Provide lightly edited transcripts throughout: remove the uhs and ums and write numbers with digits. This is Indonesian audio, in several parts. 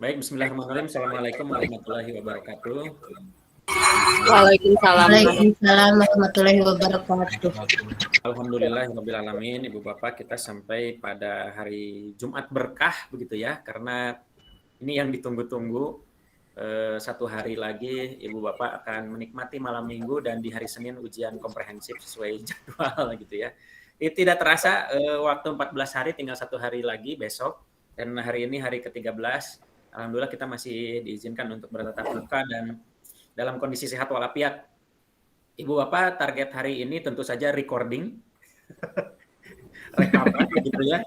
Baik, bismillahirrahmanirrahim. Assalamualaikum warahmatullahi wabarakatuh. Waalaikumsalam. Waalaikumsalam warahmatullahi wabarakatuh. Alhamdulillahirabbil alamin, Ibu Bapak, kita sampai pada hari Jumat berkah begitu ya, karena ini yang ditunggu-tunggu. Satu hari lagi Ibu Bapak akan menikmati malam Minggu dan di hari Senin ujian komprehensif sesuai jadwal gitu ya. Tidak terasa waktu 14 hari tinggal satu hari lagi besok, dan hari ini hari ke-13. Alhamdulillah kita masih diizinkan untuk bertatap muka dan dalam kondisi sehat walafiat. Ibu Bapak, target hari ini tentu saja recording, rekaman gitu ya,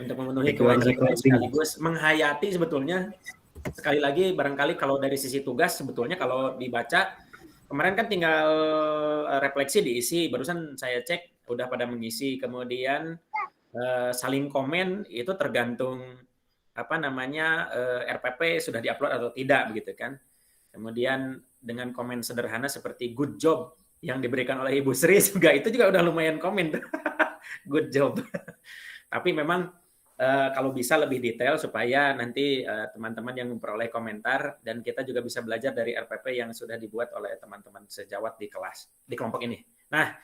untuk memenuhi kewajiban sekaligus menghayati sebetulnya. Sekali lagi, barangkali kalau dari sisi tugas sebetulnya kalau dibaca, kemarin kan tinggal refleksi diisi, barusan saya cek udah pada mengisi, kemudian saling komen itu tergantung RPP sudah diupload atau tidak begitu kan. Kemudian dengan komen sederhana seperti good job yang diberikan oleh Ibu Sri itu juga udah lumayan komen. Good job. Tapi memang kalau bisa lebih detail supaya nanti teman-teman yang memperoleh komentar dan kita juga bisa belajar dari RPP yang sudah dibuat oleh teman-teman sejawat di kelas, di kelompok ini. Nah,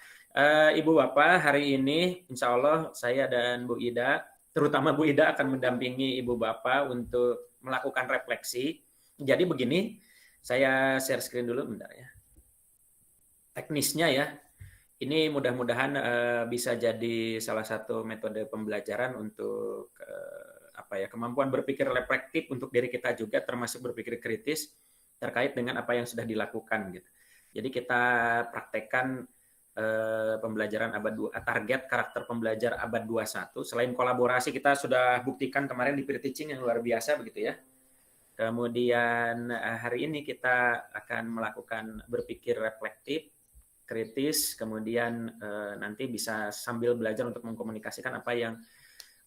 Ibu Bapak, hari ini insya Allah saya dan Bu Ida, terutama Bu Ida akan mendampingi Ibu Bapak untuk melakukan refleksi. Jadi begini, saya share screen dulu bentar ya. Teknisnya ya, ini mudah-mudahan bisa jadi salah satu metode pembelajaran untuk kemampuan berpikir reflektif untuk diri kita juga, termasuk berpikir kritis terkait dengan apa yang sudah dilakukan gitu. Jadi kita praktekkan pembelajaran target karakter pembelajar abad 21. Selain kolaborasi, kita sudah buktikan kemarin di peer teaching yang luar biasa begitu ya. Kemudian hari ini kita akan melakukan berpikir reflektif, kritis, kemudian nanti bisa sambil belajar untuk mengkomunikasikan apa yang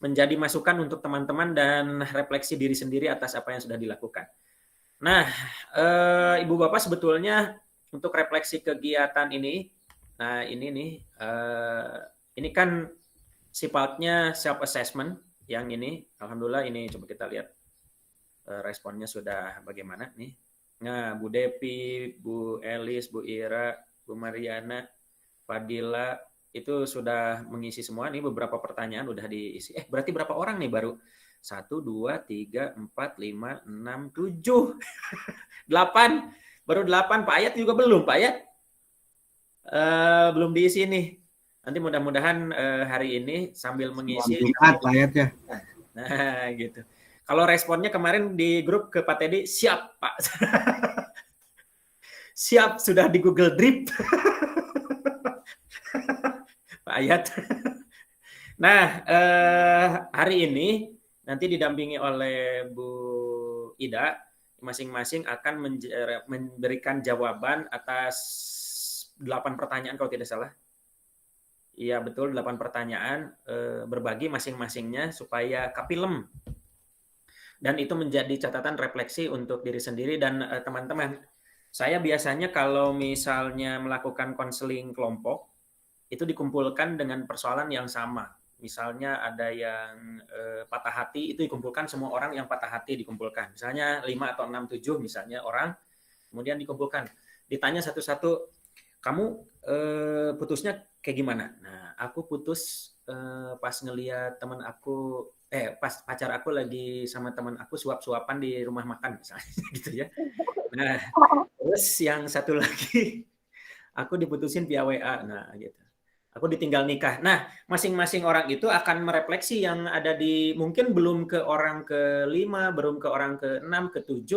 menjadi masukan untuk teman-teman dan refleksi diri sendiri atas apa yang sudah dilakukan. Nah, Ibu Bapak sebetulnya untuk refleksi kegiatan ini, nah ini nih, ini kan sifatnya self-assessment yang ini, alhamdulillah ini coba kita lihat responnya sudah bagaimana nih. Nah, Bu Depi, Bu Elis, Bu Ira, Bu Mariana, Fadila, itu sudah mengisi semua. Nih beberapa pertanyaan udah diisi. Berarti berapa orang nih baru? 1, 2, 3, 4, 5, 6, 7. 8. Baru 8. Pak Ayat juga belum, Pak Ayat. Belum diisi nih. Nanti mudah-mudahan hari ini sambil mengisi. Pak Ayat ya. Nah, gitu. Kalau responnya kemarin di grup ke Pak Teddy, siap Pak. Siap, sudah di Google Drip. Pak Ayat. Nah, hari ini nanti didampingi oleh Bu Ida, masing-masing akan memberikan jawaban atas 8 pertanyaan kalau tidak salah. Iya betul, 8 pertanyaan, berbagi masing-masingnya supaya kapilem. Dan itu menjadi catatan refleksi untuk diri sendiri dan teman-teman. Saya biasanya kalau misalnya melakukan konseling kelompok, itu dikumpulkan dengan persoalan yang sama. Misalnya ada yang patah hati, itu dikumpulkan semua orang yang patah hati dikumpulkan. Misalnya 5 atau 6, 7 misalnya orang, kemudian dikumpulkan. Ditanya satu-satu, kamu putusnya kayak gimana? Nah, aku putus pas ngeliat teman aku, pas pacar aku lagi sama teman aku suap-suapan di rumah makan misalnya gitu ya. Nah, terus yang satu lagi aku diputusin via WA. Nah, gitu. Aku ditinggal nikah. Nah, masing-masing orang itu akan merefleksi yang ada di mungkin belum ke orang ke-5, belum ke orang ke-6, ke-7,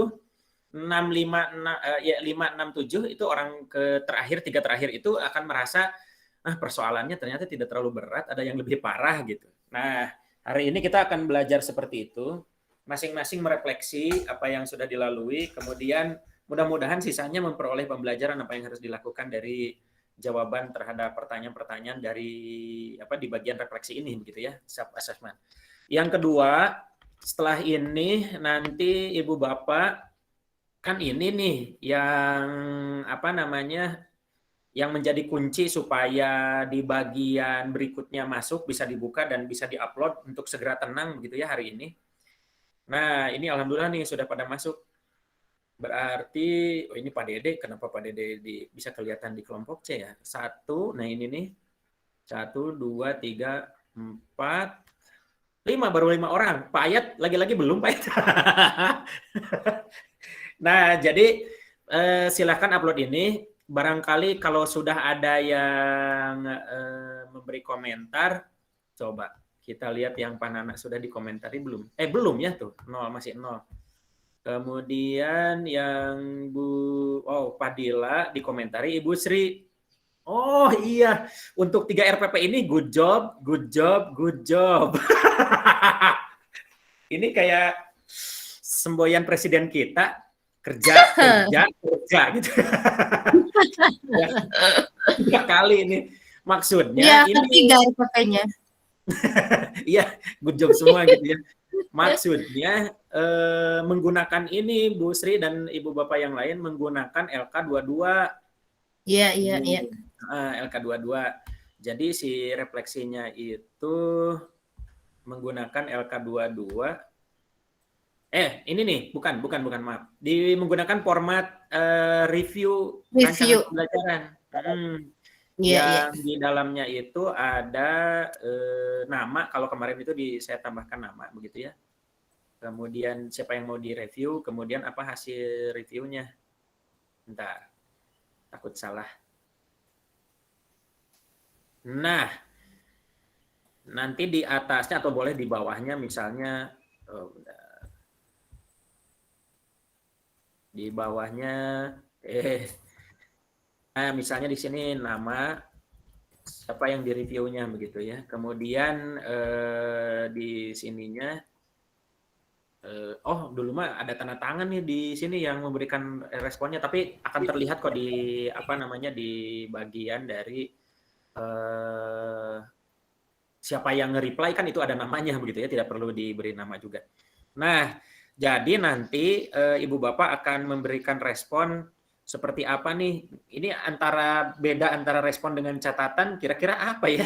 6, 5, 6, 7 itu orang terakhir, 3 terakhir itu akan merasa persoalannya ternyata tidak terlalu berat, ada yang lebih parah gitu. Nah, hari ini kita akan belajar seperti itu, masing-masing merefleksi apa yang sudah dilalui, kemudian mudah-mudahan sisanya memperoleh pembelajaran apa yang harus dilakukan dari jawaban terhadap pertanyaan-pertanyaan di bagian refleksi ini begitu ya, self assessment. Yang kedua, setelah ini nanti Ibu Bapak kan ini nih yang yang menjadi kunci supaya di bagian berikutnya masuk bisa dibuka dan bisa diupload untuk segera tenang begitu ya hari ini. Nah, ini alhamdulillah nih sudah pada masuk. Berarti, oh ini Pak Dede, kenapa Pak Dede bisa kelihatan di kelompok C ya? 1, nah ini nih. 1, 2, 3, 4, 5, baru 5 orang. Pak Ayat lagi-lagi belum Pak Ayat. Nah, jadi silakan upload ini. Barangkali kalau sudah ada yang memberi komentar, coba kita lihat yang Panana sudah dikomentari belum? Belum ya tuh, 0, masih 0. Kemudian yang Padila dikomentari Ibu Sri. Oh iya, untuk 3 RPP ini good job, good job, good job. Ini kayak semboyan presiden kita, kerja, kerja, kerja gitu. Ya, 3 kali ini. Maksudnya Ya, ini 3 RPP-nya. iya, good job semua gitu ya. Maksudnya menggunakan ini Bu Sri dan Ibu Bapak yang lain menggunakan LK22. Iya. LK22. Jadi si refleksinya itu menggunakan LK22. Ini nih, bukan maaf. Menggunakan format review rancangan pembelajaran. Yang di dalamnya itu ada nama, kalau kemarin itu saya tambahkan nama begitu ya. Kemudian siapa yang mau direview, kemudian apa hasil reviewnya. Bentar, takut salah. Nah, nanti di atasnya atau boleh di bawahnya misalnya, di bawahnya, misalnya di sini nama siapa yang di-reviewnya begitu ya. Kemudian di sininya, dulu mah ada tanda tangan nih di sini yang memberikan responnya, tapi akan terlihat kok di di bagian dari siapa yang nge-reply kan itu ada namanya begitu ya, tidak perlu diberi nama juga. Nah, jadi nanti Ibu Bapak akan memberikan respon seperti apa nih? Ini beda antara respon dengan catatan, kira-kira apa ya?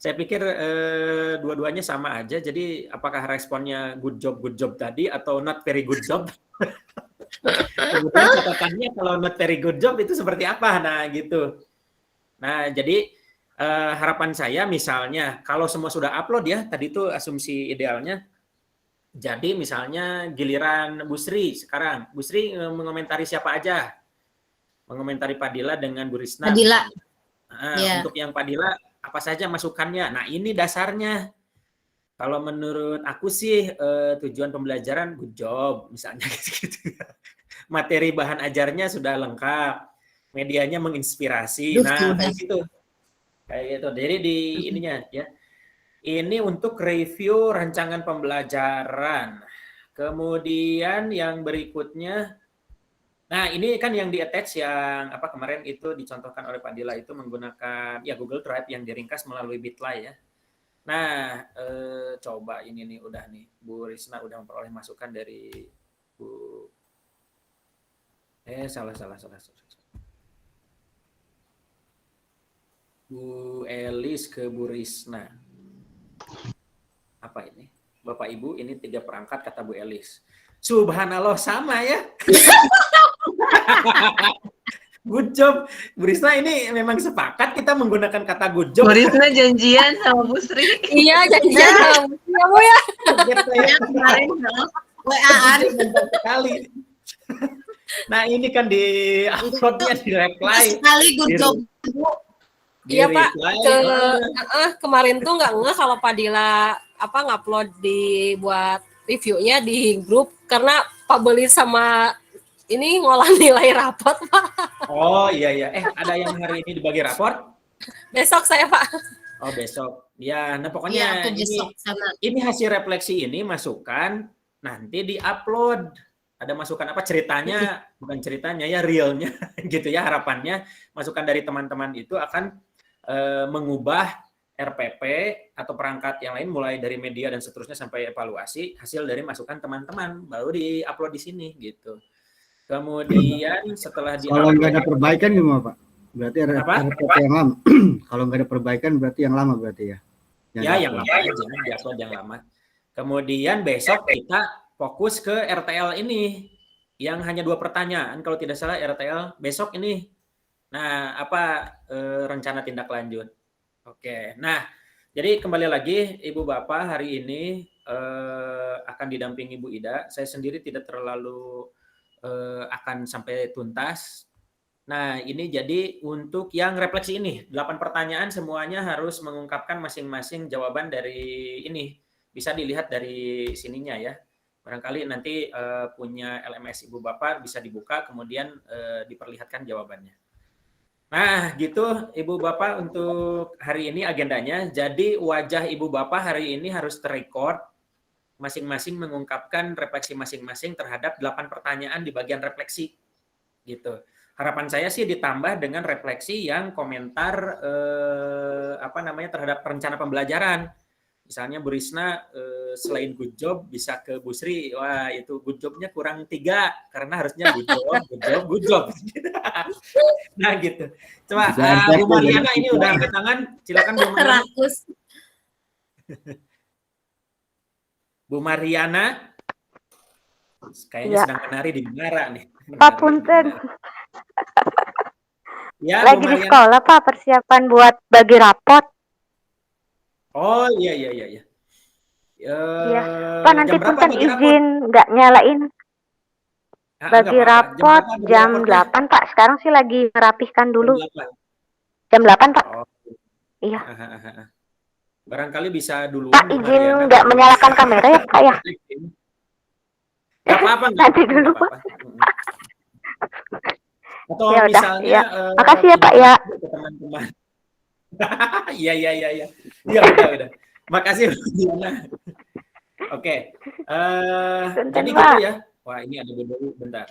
Saya pikir dua-duanya sama aja. Jadi apakah responnya good job tadi atau not very good job? Kemudian catatannya kalau not very good job itu seperti apa? Nah gitu. Nah jadi harapan saya misalnya kalau semua sudah upload ya, tadi itu asumsi idealnya. Jadi misalnya giliran Bu Sri sekarang. Bu Sri mengomentari siapa aja? Mengomentari Padila dengan Bu Risna. Padila. Untuk yang Padila apa saja masukannya? Nah ini dasarnya. Kalau menurut aku sih tujuan pembelajaran good job misalnya gitu. Materi bahan ajarnya sudah lengkap. Medianya menginspirasi. Nah kayak gitu. Jadi di ininya ya. Ini untuk review rancangan pembelajaran. Kemudian yang berikutnya, nah ini kan yang di-attach yang kemarin itu dicontohkan oleh Pak Dila itu menggunakan ya Google Drive yang diringkas melalui Bitly ya. Nah, coba ini nih udah nih Bu Risna udah memperoleh masukan dari Bu salah. Bu Elis ke Bu Risna. Apa ini? Bapak Ibu, ini 3 perangkat kata Bu Elis. Subhanallah sama ya. Good job. Bu Risna ini memang sepakat kita menggunakan kata good job. Bu Risna janjian sama Bu Sri. Iya, janjian sama Bu Sri kamu ya. Kemarin WA-an sekali. Nah, ini kan di uploadnya di reply. Sekali good job. Iya Pak, kemarin tuh nggak ngeh kalau Padila ngupload buat reviewnya di grup karena Pak Beli sama ini ngolah nilai rapot Pak. Oh iya. Ada yang hari ini dibagi raport? Besok saya Pak. Oh besok. Ya, nah pokoknya aku besok sama. Ini hasil refleksi ini masukan nanti di-upload. Ada masukan apa ceritanya, bukan ceritanya ya realnya gitu ya, harapannya masukan dari teman-teman itu akan mengubah RPP atau perangkat yang lain mulai dari media dan seterusnya sampai evaluasi hasil dari masukan teman-teman baru di-upload di sini gitu. Kemudian setelah kalau nggak ada perbaikan gimana Pak? Berarti RPP yang lama. Kalau nggak ada perbaikan berarti yang lama berarti ya? Yang lama aja, di-upload yang lama. Kemudian besok kita fokus ke RTL ini yang hanya 2 pertanyaan kalau tidak salah RTL besok ini. Nah, apa rencana tindak lanjut? Oke. Nah, jadi kembali lagi Ibu Bapak hari ini akan didampingi Bu Ida. Saya sendiri tidak terlalu akan sampai tuntas. Nah, ini jadi untuk yang refleksi ini, 8 pertanyaan semuanya harus mengungkapkan masing-masing jawaban dari ini. Bisa dilihat dari sininya ya. Barangkali nanti punya LMS Ibu Bapak bisa dibuka, kemudian diperlihatkan jawabannya. Nah, gitu Ibu Bapak untuk hari ini agendanya. Jadi wajah Ibu Bapak hari ini harus terrecord, masing-masing mengungkapkan refleksi masing-masing terhadap 8 pertanyaan di bagian refleksi. Gitu. Harapan saya sih ditambah dengan refleksi yang komentar terhadap rencana pembelajaran. Misalnya Bu Risna selain good job bisa ke Bu Sri, wah itu good jobnya kurang 3 karena harusnya good job, good job, good job. Nah gitu. Coba Bu Mariana ini udah angkat tangan, silakan Bu Mariana. Rakus. Bu Mariana, kayaknya sedang menari di Menara nih. Pak Punten. Ya, lagi di sekolah Pak, persiapan buat bagi rapot. Oh iya. Iya. Pak nanti Punten izin nggak nyalain bagi rapot jam 8 Pak. Sekarang sih lagi merapihkan dulu. Jam 8 Pak. Oh. Iya. Barangkali bisa duluan. Pak izin nggak menyalakan kamera ya Pak ya? Nggak apa-apa. Nanti dulu Pak. Atau ya misalnya ya. Makasih ya Pak ya. Teman-teman. Iya. Iya udah. Makasih Diana. Oke. Jadi gitu ya. Wah, ini ada Bu Dewi bentar.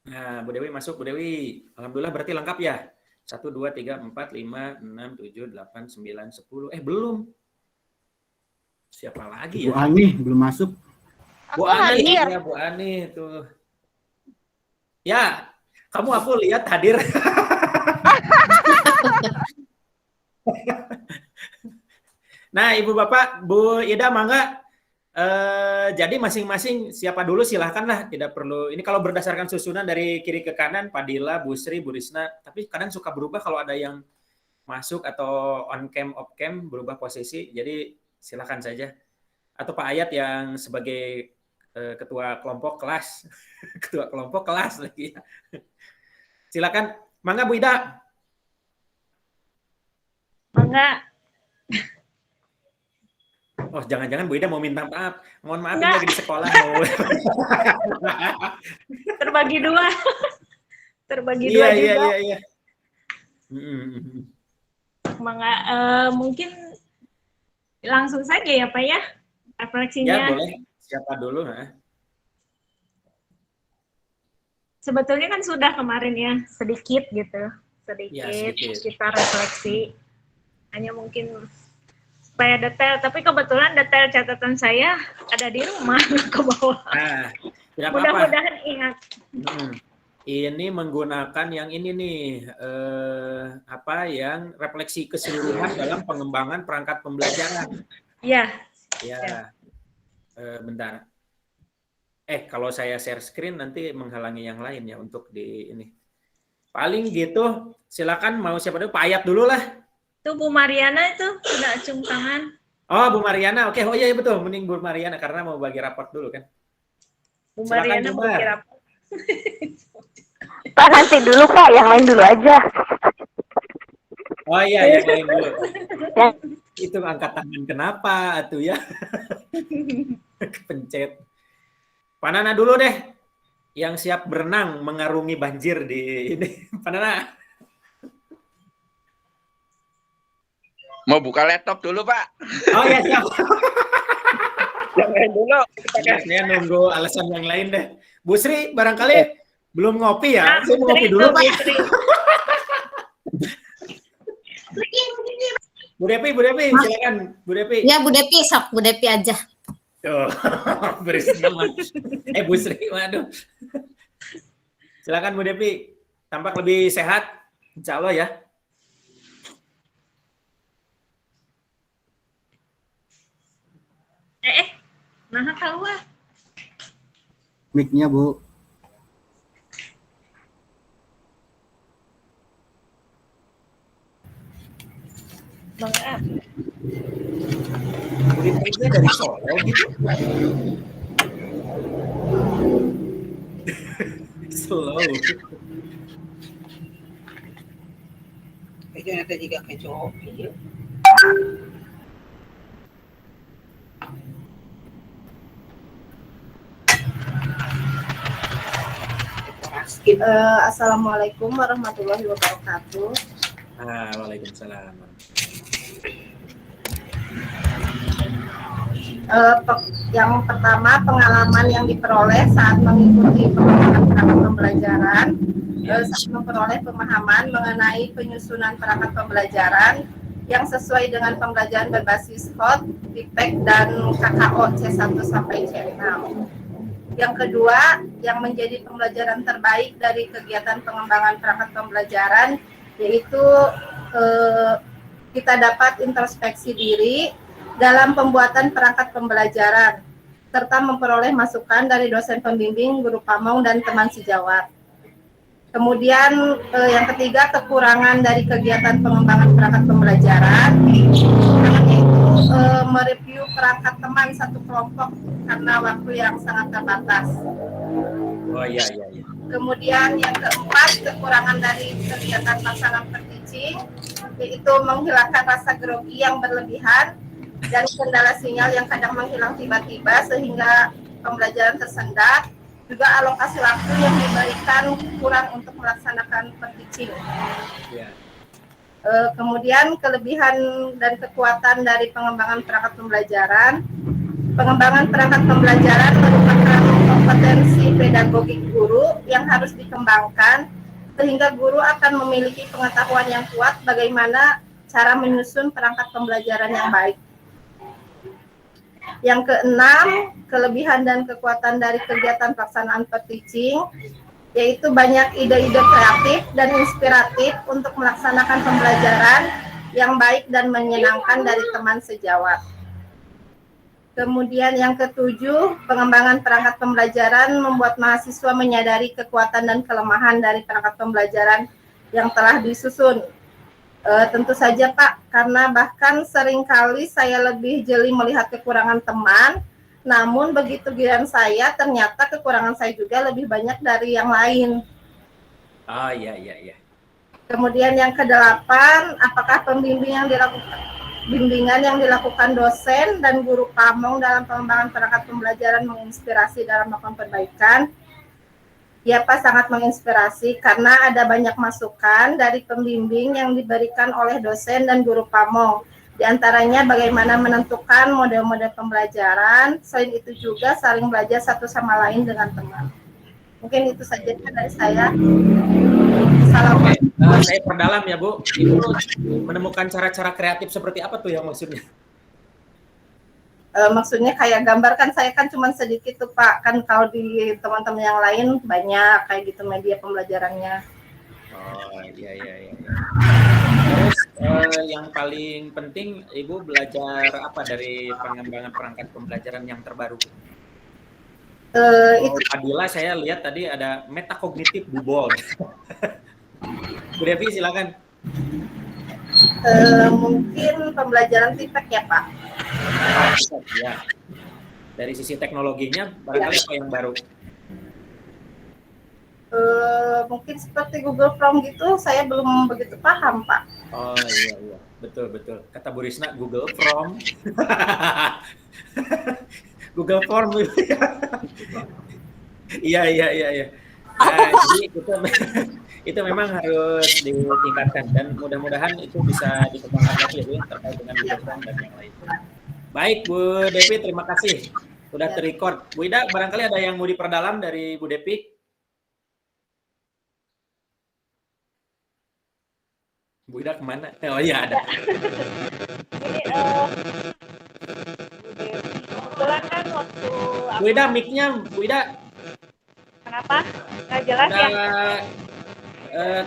Nah, Bu Dewi masuk, Bu Dewi. Alhamdulillah berarti lengkap ya. 1 2 3 4 5 6 7 8 9 10. Belum. Siapa lagi ya? Bu Ani belum masuk. Bu Ani ya, Bu Ani tuh. Ya, kamu aku lihat hadir. Nah, Ibu Bapak, Bu Ida mangga. Jadi masing-masing siapa dulu silahkanlah, tidak perlu. Ini kalau berdasarkan susunan dari kiri ke kanan, Padilla, Bu Sri, Bu Risna. Tapi kadang suka berubah kalau ada yang masuk atau on cam, off cam, berubah posisi. Jadi silakan saja. Atau Pak Ayat yang sebagai ketua kelompok kelas, ketua kelompok kelas lagi. Silakan, mangga Bu Ida. Mangga. Oh, jangan-jangan Bu Ida mau minta maaf. Mohon maaf, ini lagi di sekolah. Mau... Terbagi dua. Terbagi dua juga. Iya. Mangga, mungkin langsung saja ya Pak ya, refleksinya. Ya, boleh. Siapa dulu? Sebetulnya kan sudah kemarin ya, sedikit gitu. Sedikit kita refleksi. Hanya mungkin supaya detail, tapi kebetulan detail catatan saya ada di rumah ke bawah. Mudah-mudahan ingat. Ini menggunakan yang ini nih, yang refleksi keseluruhan dalam pengembangan perangkat pembelajaran. Iya. Ya. Bentar. Kalau saya share screen nanti menghalangi yang lain ya untuk di ini. Paling gitu, silakan mau siapa dulu? Pak Ayat dulu lah. Tuh Bu Mariana itu sudah acung tangan. Oh, Bu Mariana. Oke, oh iya betul. Mending Bu Mariana karena mau bagi raport dulu kan. Bu Mariana mau bagi raport. Pak nanti dulu Pak, yang lain dulu aja. Oh iya, yang lain dulu. Itu angkat tangan kenapa atuh ya? Kepencet. Pak Nana dulu deh. Yang siap berenang mengarungi banjir di ini. Pak Nana. Mau buka laptop dulu, Pak. Oh ya, siap. Yang lain dulu. Saya nunggu alasan yang lain deh. Bu Sri, barangkali belum ngopi ya? Saya mau ngopi dulu, Pak. Bu Depi, silakan. Bu Depi. Ya, Bu Depi, sok. Bu Depi aja. Oh, beri nama. Bu Sri, waduh. Silakan Bu Depi. Tampak lebih sehat, insya Allah ya. Nah keluar. Mic-nya, Bu. Bang Ab. Murid-muridnya dari Solo gitu. Slow. Itu nanti juga kecoh. Assalamualaikum warahmatullahi wabarakatuh. Waalaikumsalam. Yang pertama, pengalaman yang diperoleh saat mengikuti perangkat pembelajaran, saat memperoleh pemahaman mengenai penyusunan perangkat pembelajaran yang sesuai dengan pembelajaran berbasis HOT, TIPEK, dan KKO C1 sampai C6. Yang kedua, yang menjadi pembelajaran terbaik dari kegiatan pengembangan perangkat pembelajaran, yaitu kita dapat introspeksi diri dalam pembuatan perangkat pembelajaran, serta memperoleh masukan dari dosen pembimbing, guru pamong, dan teman sejawat. Kemudian yang ketiga, kekurangan dari kegiatan pengembangan perangkat pembelajaran, yaitu mereview perangkat teman satu kelompok karena waktu yang sangat terbatas. Oh iya. Kemudian yang keempat, kekurangan dari kegiatan pasangan per-teaching, yaitu menghilangkan rasa grogi yang berlebihan dan kendala sinyal yang kadang menghilang tiba-tiba sehingga pembelajaran tersendat. Juga alokasi waktu yang diberikan kurang untuk melaksanakan per-teaching. Yeah. Kemudian kelebihan dan kekuatan dari pengembangan perangkat pembelajaran. Pengembangan perangkat pembelajaran merupakan kompetensi pedagogik guru yang harus dikembangkan sehingga guru akan memiliki pengetahuan yang kuat bagaimana cara menyusun perangkat pembelajaran yang baik. Yang keenam, kelebihan dan kekuatan dari kegiatan pelaksanaan per-teaching, yaitu banyak ide-ide kreatif dan inspiratif untuk melaksanakan pembelajaran yang baik dan menyenangkan dari teman sejawat. Kemudian yang ketujuh, pengembangan perangkat pembelajaran membuat mahasiswa menyadari kekuatan dan kelemahan dari perangkat pembelajaran yang telah disusun. Tentu saja Pak, karena bahkan seringkali saya lebih jeli melihat kekurangan teman, namun begitu giliran saya, ternyata kekurangan saya juga lebih banyak dari yang lain. Oh iya. Kemudian yang kedelapan, apakah bimbingan yang dilakukan dosen dan guru pamong dalam pengembangan perangkat pembelajaran menginspirasi dalam melakukan perbaikan? Ya Pak, sangat menginspirasi karena ada banyak masukan dari pembimbing yang diberikan oleh dosen dan guru pamong. Di antaranya bagaimana menentukan model-model pembelajaran, selain itu juga saling belajar satu sama lain dengan teman. Mungkin itu saja dari saya. Assalamualaikum. Saya perdalam ya Bu, itu menemukan cara-cara kreatif seperti apa tuh yang maksudnya? Maksudnya kayak gambarkan, saya kan cuma sedikit tuh Pak, kan kalau di teman-teman yang lain banyak kayak gitu media pembelajarannya. Oh iya. Terus yang paling penting Ibu belajar apa dari pengembangan perangkat pembelajaran yang terbaru? Itu Adila saya lihat tadi ada metakognitif bubol. Bu Devi silakan. Mungkin pembelajaran TIPEK ya Pak. Ya. Dari sisi teknologinya barangkali apa yang baru? Mungkin seperti Google Form gitu, saya belum begitu paham Pak. Oh iya, betul. Kata Bu Risna Google Form. Google Form. Iya. Nah, jadi itu memang harus ditingkatkan dan mudah-mudahan itu bisa dikembangkan lagi ya terkait dengan Google Form dan yang lain. Baik Bu Devi, terima kasih sudah terrecord. Bu Ida, barangkali ada yang mau diperdalam dari Bu Devi? Bu Ida kemana? Oh iya ada. Kebetulan kan waktu Bu Ida, mic-nya Bu Ida. Kenapa? Nggak jelas ya?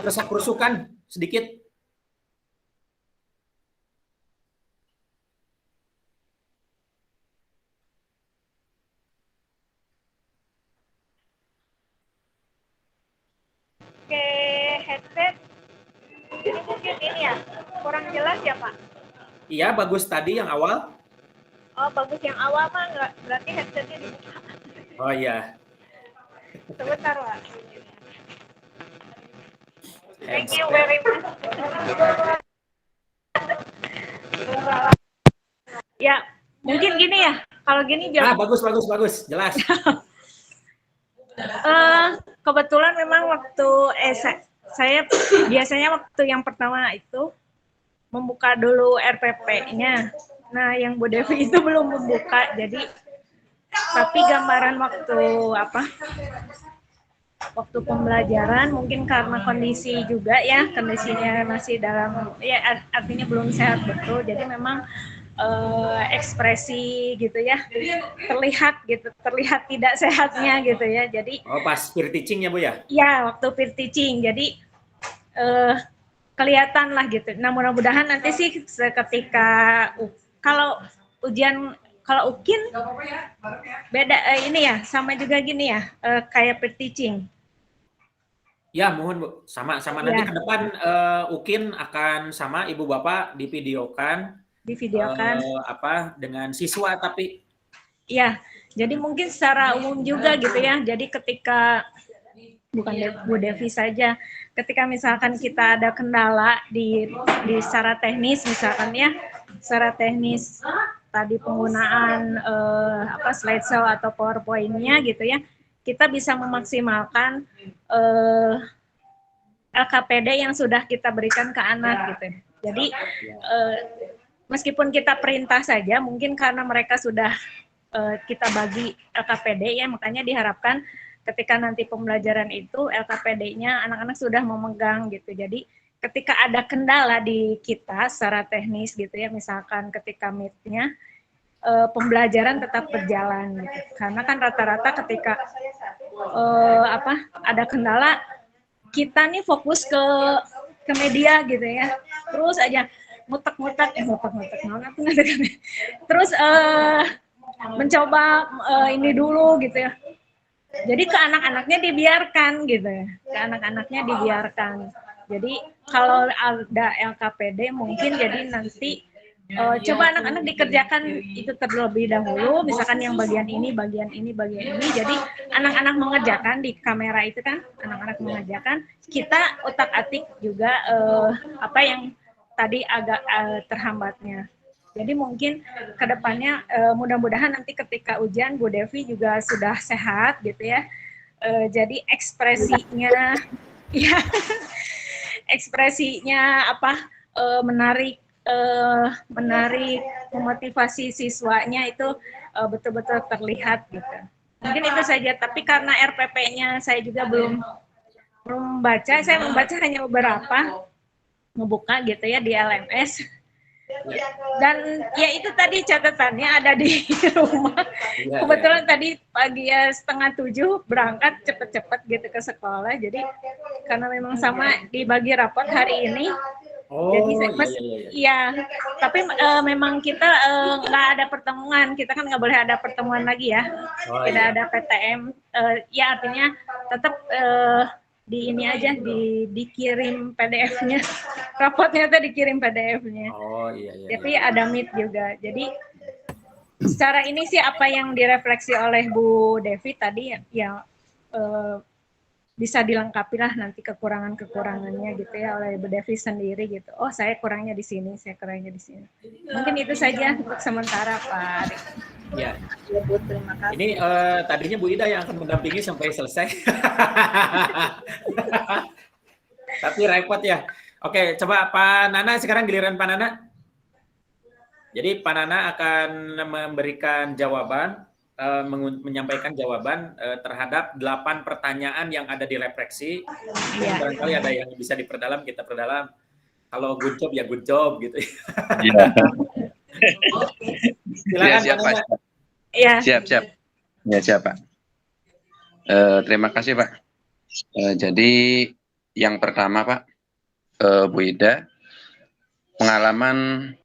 Kerusak-kerusukan sedikit. ini ya? Kurang jelas ya, Pak? Iya, bagus tadi yang awal. Oh, bagus yang awal mah nggak, berarti headsetnya dibuka. Oh iya. Sebentar, Pak. Thank you very much. Ya, mungkin gini ya. Kalau gini jangan. Bagus, jelas. Kebetulan memang waktu saya biasanya waktu yang pertama itu membuka dulu RPP-nya. Nah, yang Bu Devi itu belum membuka, jadi tapi gambaran waktu pembelajaran mungkin karena kondisi juga ya, kondisinya masih dalam ya artinya belum sehat betul, jadi memang ekspresi gitu ya terlihat tidak sehatnya gitu ya, jadi pas peer teaching ya Bu ya? Ya, waktu peer teaching, jadi kelihatan lah gitu. Nah, mudah-mudahan nanti sih ketika kalau UKIN beda ini ya, sama juga gini ya, kayak peer teaching. Ya, mohon Bu. Sama nanti ke depan UKIN akan sama Ibu Bapak divideokan dengan siswa tapi ya, jadi mungkin secara umum juga gitu ya. Jadi ketika bukan Bu Devi saja, ketika misalkan kita ada kendala di secara teknis misalkan ya, secara teknis tadi penggunaan slideshow atau PowerPoint-nya gitu ya, kita bisa memaksimalkan LKPD yang sudah kita berikan ke anak gitu. Jadi meskipun kita perintah saja, mungkin karena mereka sudah kita bagi LKPD ya, makanya diharapkan ketika nanti pembelajaran itu LKPD-nya anak-anak sudah memegang gitu. Jadi ketika ada kendala di kita secara teknis gitu ya, misalkan ketika meet-nya pembelajaran tetap berjalan gitu. Karena kan rata-rata ketika ada kendala, kita nih fokus ke media gitu ya. Terus aja mutek-mutek terus mencoba ini dulu gitu ya. Jadi ke anak-anaknya dibiarkan gitu ya. Ke anak-anaknya dibiarkan. Jadi kalau ada LKPD mungkin jadi nanti coba anak-anak dikerjakan itu terlebih dahulu, misalkan yang bagian ini. Jadi anak-anak mengerjakan di kamera itu kan, anak-anak mengerjakan, kita otak-atik juga apa yang tadi agak terhambatnya. Jadi mungkin kedepannya mudah-mudahan nanti ketika ujian Bu Devi juga sudah sehat gitu ya. Jadi ekspresinya ya ekspresinya menarik memotivasi siswanya itu betul-betul terlihat gitu. Mungkin itu saja, tapi karena RPP-nya saya juga belum membaca, saya membaca hanya beberapa, ngebuka gitu ya di LMS. Dan ya itu tadi catatannya ada di rumah. Kebetulan tadi pagi ya 6:30 berangkat cepet-cepet gitu ke sekolah. Jadi karena memang sama dibagi rapat hari ini. Jadi tapi memang kita nggak ada pertemuan. Kita kan nggak boleh ada pertemuan lagi ya. Tidak ada PTM. Ya artinya tetap di ini aja dikirim PDF-nya, rapotnya tuh dikirim PDF-nya. Tapi ada Meet juga. Jadi secara ini sih apa yang direfleksi oleh Bu Devi tadi ya bisa dilengkapi lah nanti kekurangannya gitu ya oleh Bu Devi sendiri gitu. Oh saya kurangnya di sini, saya kurangnya di sini. Mungkin itu saja untuk sementara Pak Arik. Ya. Bu, terima kasih. Ini tadinya Bu Ida yang akan mendampingi sampai selesai. Tapi repot ya. Oke, coba Pak Nana sekarang giliran Pak Nana. Jadi Pak Nana akan memberikan jawaban, menyampaikan jawaban terhadap 8 pertanyaan yang ada di refleksi. Barangkali ada yang bisa diperdalam, kita perdalam. Kalau good job ya good job gitu. Silakan siap, Pak. Ya. Siap. Ya, siap, Pak. Terima kasih, Pak. Jadi yang pertama, Pak, Bu Ida, pengalaman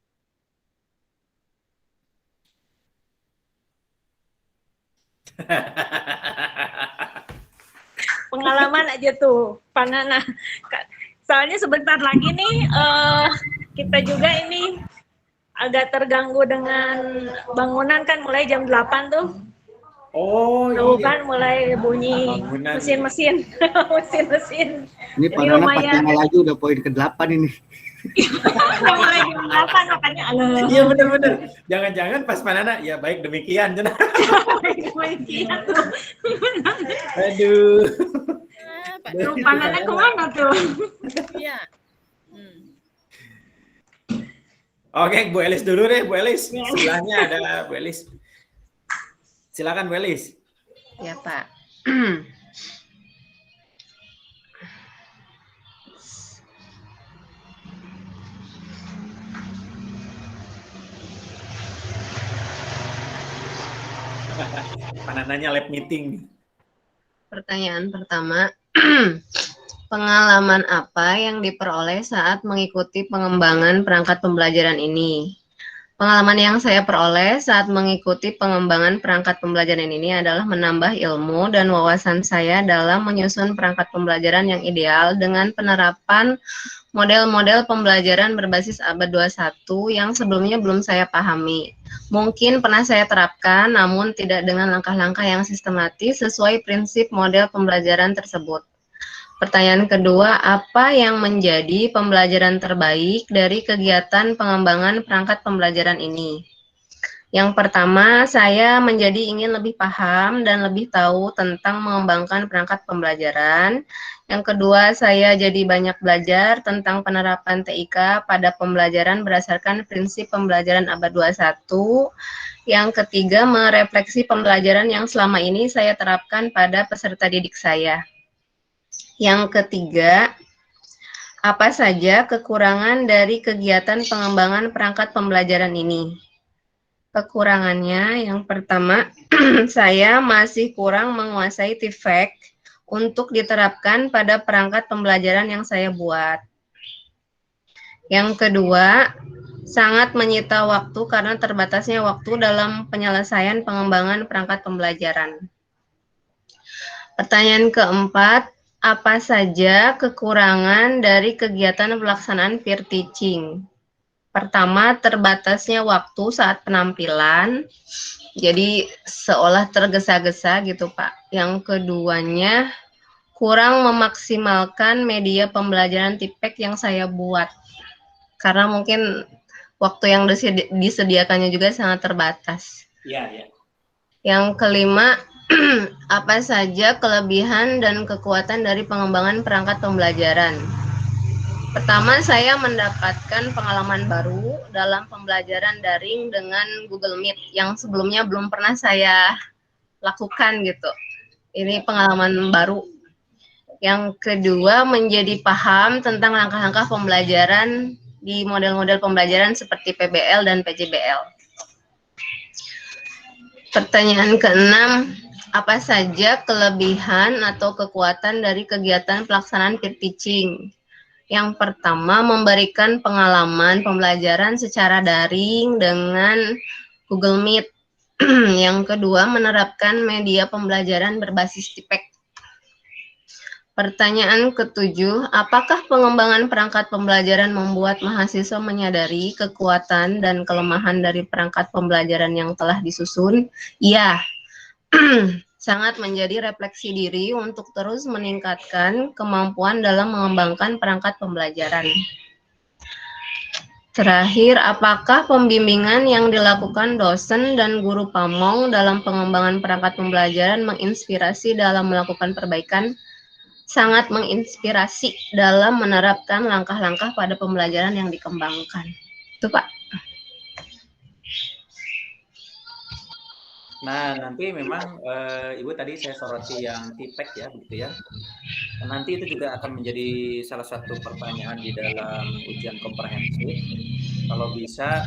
aja tuh, Pak Nana. Soalnya sebentar lagi nih kita juga ini agak terganggu dengan bangunan kan mulai jam 8 tuh. Oh Tuh iya. kan mulai bunyi Bangunan. mesin-mesin. Mesin-mesin. Ini Jadi Parana pas lumayan. tengah lagi udah poin ke-8 ini. Udah mulai jam 8 makanya Iya benar-benar. Jangan-jangan pas Panana, ya baik demikian. demikian. Aduh. Tuh panennya kemana tuh? Iya. Oke, Bu Elis dulu deh, Bu Elis. Sebelahnya ada Bu Elis. Silakan Bu Elis. Ya Pak. Panananya lab meeting. Pertanyaan pertama, pengalaman apa yang diperoleh saat mengikuti pengembangan perangkat pembelajaran ini? Pengalaman yang saya peroleh saat mengikuti pengembangan perangkat pembelajaran ini adalah menambah ilmu dan wawasan saya dalam menyusun perangkat pembelajaran yang ideal dengan penerapan model-model pembelajaran berbasis abad 21 yang sebelumnya belum saya pahami. Mungkin pernah saya terapkan, namun tidak dengan langkah-langkah yang sistematis sesuai prinsip model pembelajaran tersebut. Pertanyaan kedua, apa yang menjadi pembelajaran terbaik dari kegiatan pengembangan perangkat pembelajaran ini? Yang pertama, saya menjadi ingin lebih paham dan lebih tahu tentang mengembangkan perangkat pembelajaran. Yang kedua, saya jadi banyak belajar tentang penerapan TIK pada pembelajaran berdasarkan prinsip pembelajaran abad 21. Yang ketiga, merefleksi pembelajaran yang selama ini saya terapkan pada peserta didik saya. Yang ketiga, apa saja kekurangan dari kegiatan pengembangan perangkat pembelajaran ini? Kekurangannya, yang pertama, saya masih kurang menguasai TIFAC untuk diterapkan pada perangkat pembelajaran yang saya buat. Yang kedua, sangat menyita waktu karena terbatasnya waktu dalam penyelesaian pengembangan perangkat pembelajaran. Pertanyaan keempat, apa saja kekurangan dari kegiatan pelaksanaan peer teaching? Pertama, terbatasnya waktu saat penampilan, jadi seolah tergesa-gesa gitu Pak. Yang keduanya, kurang memaksimalkan media pembelajaran TIPEC yang saya buat. Karena mungkin waktu yang disediakannya juga sangat terbatas. Iya, iya. Yang kelima, apa saja kelebihan dan kekuatan dari pengembangan perangkat pembelajaran? Pertama, saya mendapatkan pengalaman baru dalam pembelajaran daring dengan Google Meet yang sebelumnya belum pernah saya lakukan gitu. Ini pengalaman baru. Yang kedua, menjadi paham tentang langkah-langkah pembelajaran di model-model pembelajaran seperti PBL dan PJBL. Pertanyaan keenam, apa saja kelebihan atau kekuatan dari kegiatan pelaksanaan peer teaching? Yang pertama, memberikan pengalaman pembelajaran secara daring dengan Google Meet. Yang kedua, menerapkan media pembelajaran berbasis TIPEC. Pertanyaan ketujuh, apakah pengembangan perangkat pembelajaran membuat mahasiswa menyadari kekuatan dan kelemahan dari perangkat pembelajaran yang telah disusun? Iya. Sangat menjadi refleksi diri untuk terus meningkatkan kemampuan dalam mengembangkan perangkat pembelajaran. Terakhir, apakah pembimbingan yang dilakukan dosen dan guru pamong dalam pengembangan perangkat pembelajaran menginspirasi dalam melakukan perbaikan? Sangat menginspirasi dalam menerapkan langkah-langkah pada pembelajaran yang dikembangkan. Itu Pak. Nah, nanti memang Ibu tadi saya soroti yang TIPEC ya, begitu ya. Nanti itu juga akan menjadi salah satu pertanyaan di dalam ujian komprehensif. Kalau bisa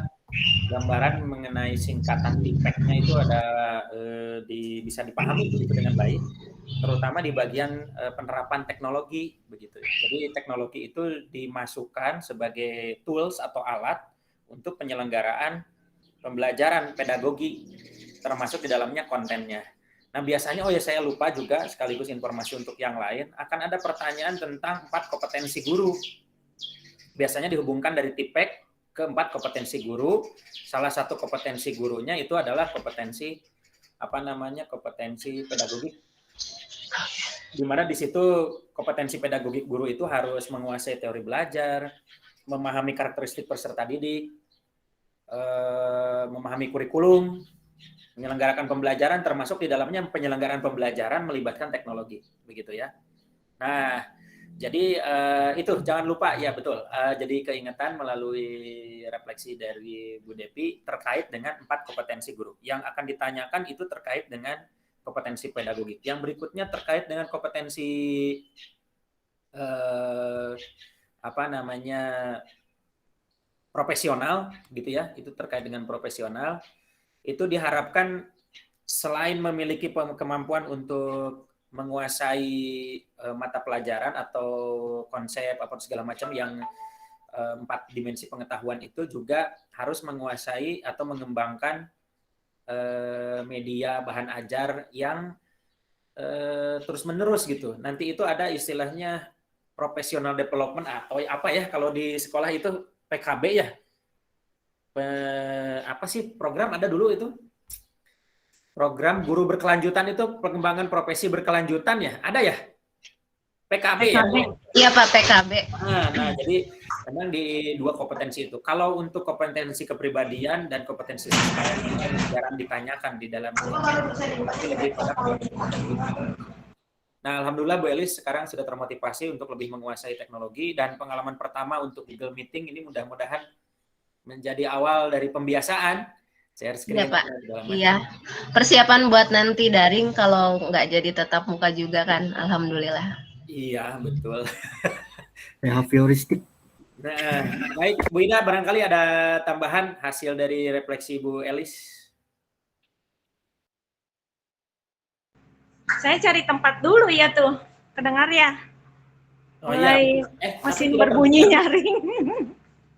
gambaran mengenai singkatan TIPEC-nya itu ada bisa dipahami begitu dengan baik, terutama di bagian penerapan teknologi begitu. Jadi teknologi itu dimasukkan sebagai tools atau alat untuk penyelenggaraan pembelajaran pedagogi, termasuk di dalamnya kontennya. Nah, biasanya, oh ya saya lupa juga, sekaligus informasi untuk yang lain, akan ada pertanyaan tentang 4 kompetensi guru. Biasanya dihubungkan dari TIPEK ke 4 kompetensi guru. Salah satu kompetensi gurunya itu adalah kompetensi kompetensi pedagogik. Di mana di situ kompetensi pedagogik guru itu harus menguasai teori belajar, memahami karakteristik peserta didik, memahami kurikulum, menyelenggarakan pembelajaran, termasuk di dalamnya penyelenggaraan pembelajaran melibatkan teknologi, begitu ya. Nah, jadi itu jangan lupa ya, betul. Jadi keingetan melalui refleksi dari Bu Depi terkait dengan 4 kompetensi guru. Yang akan ditanyakan itu terkait dengan kompetensi pedagogik. Yang berikutnya terkait dengan kompetensi profesional, gitu ya. Itu terkait dengan profesional. Itu diharapkan selain memiliki kemampuan untuk menguasai mata pelajaran atau konsep apa segala macam yang 4 dimensi pengetahuan itu, juga harus menguasai atau mengembangkan media bahan ajar yang terus-menerus gitu. Nanti itu ada istilahnya professional development atau apa ya, kalau di sekolah itu PKB ya. Apa sih program ada dulu itu? Program guru berkelanjutan, itu pengembangan profesi berkelanjutan ya? Ada ya? PKB ya? Iya Pak, PKB. Nah, jadi memang di 2 kompetensi itu. Kalau untuk kompetensi kepribadian dan kompetensi jarang ditanyakan di dalam lebih pada. Nah, alhamdulillah Bu Elis sekarang sudah termotivasi untuk lebih menguasai teknologi, dan pengalaman pertama untuk Google Meeting ini mudah-mudahan menjadi awal dari pembiasaan. Share screen. Iya Pak. Iya. Persiapan buat nanti daring kalau nggak jadi tetap muka juga kan. Alhamdulillah. Iya, betul. Behavioristik. Nah, baik Bu Ida, barangkali ada tambahan hasil dari refleksi Bu Elis? Saya cari tempat dulu ya tuh, kedengar ya? Mulai mesin berbunyi nyaring.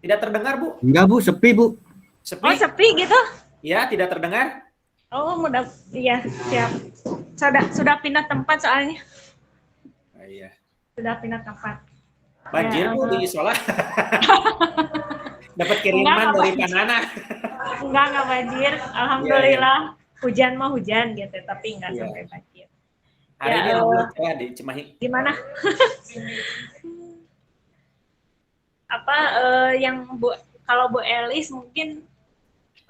Tidak terdengar Bu? Enggak Bu, sepi Bu. Sepi? Oh sepi gitu? Ya, tidak terdengar? Oh mudah, iya siap. Sudah pindah tempat soalnya. Iya. Sudah pindah tempat. Banjir Bu di Isola. Dapat kiriman dari Panana. Enggak banjir. Alhamdulillah. Ya. Hujan mah hujan gitu, tapi enggak sampai banjir. Hari ini alhamdulillah di Cimahi. Gimana? Yang kalau Bu Elis mungkin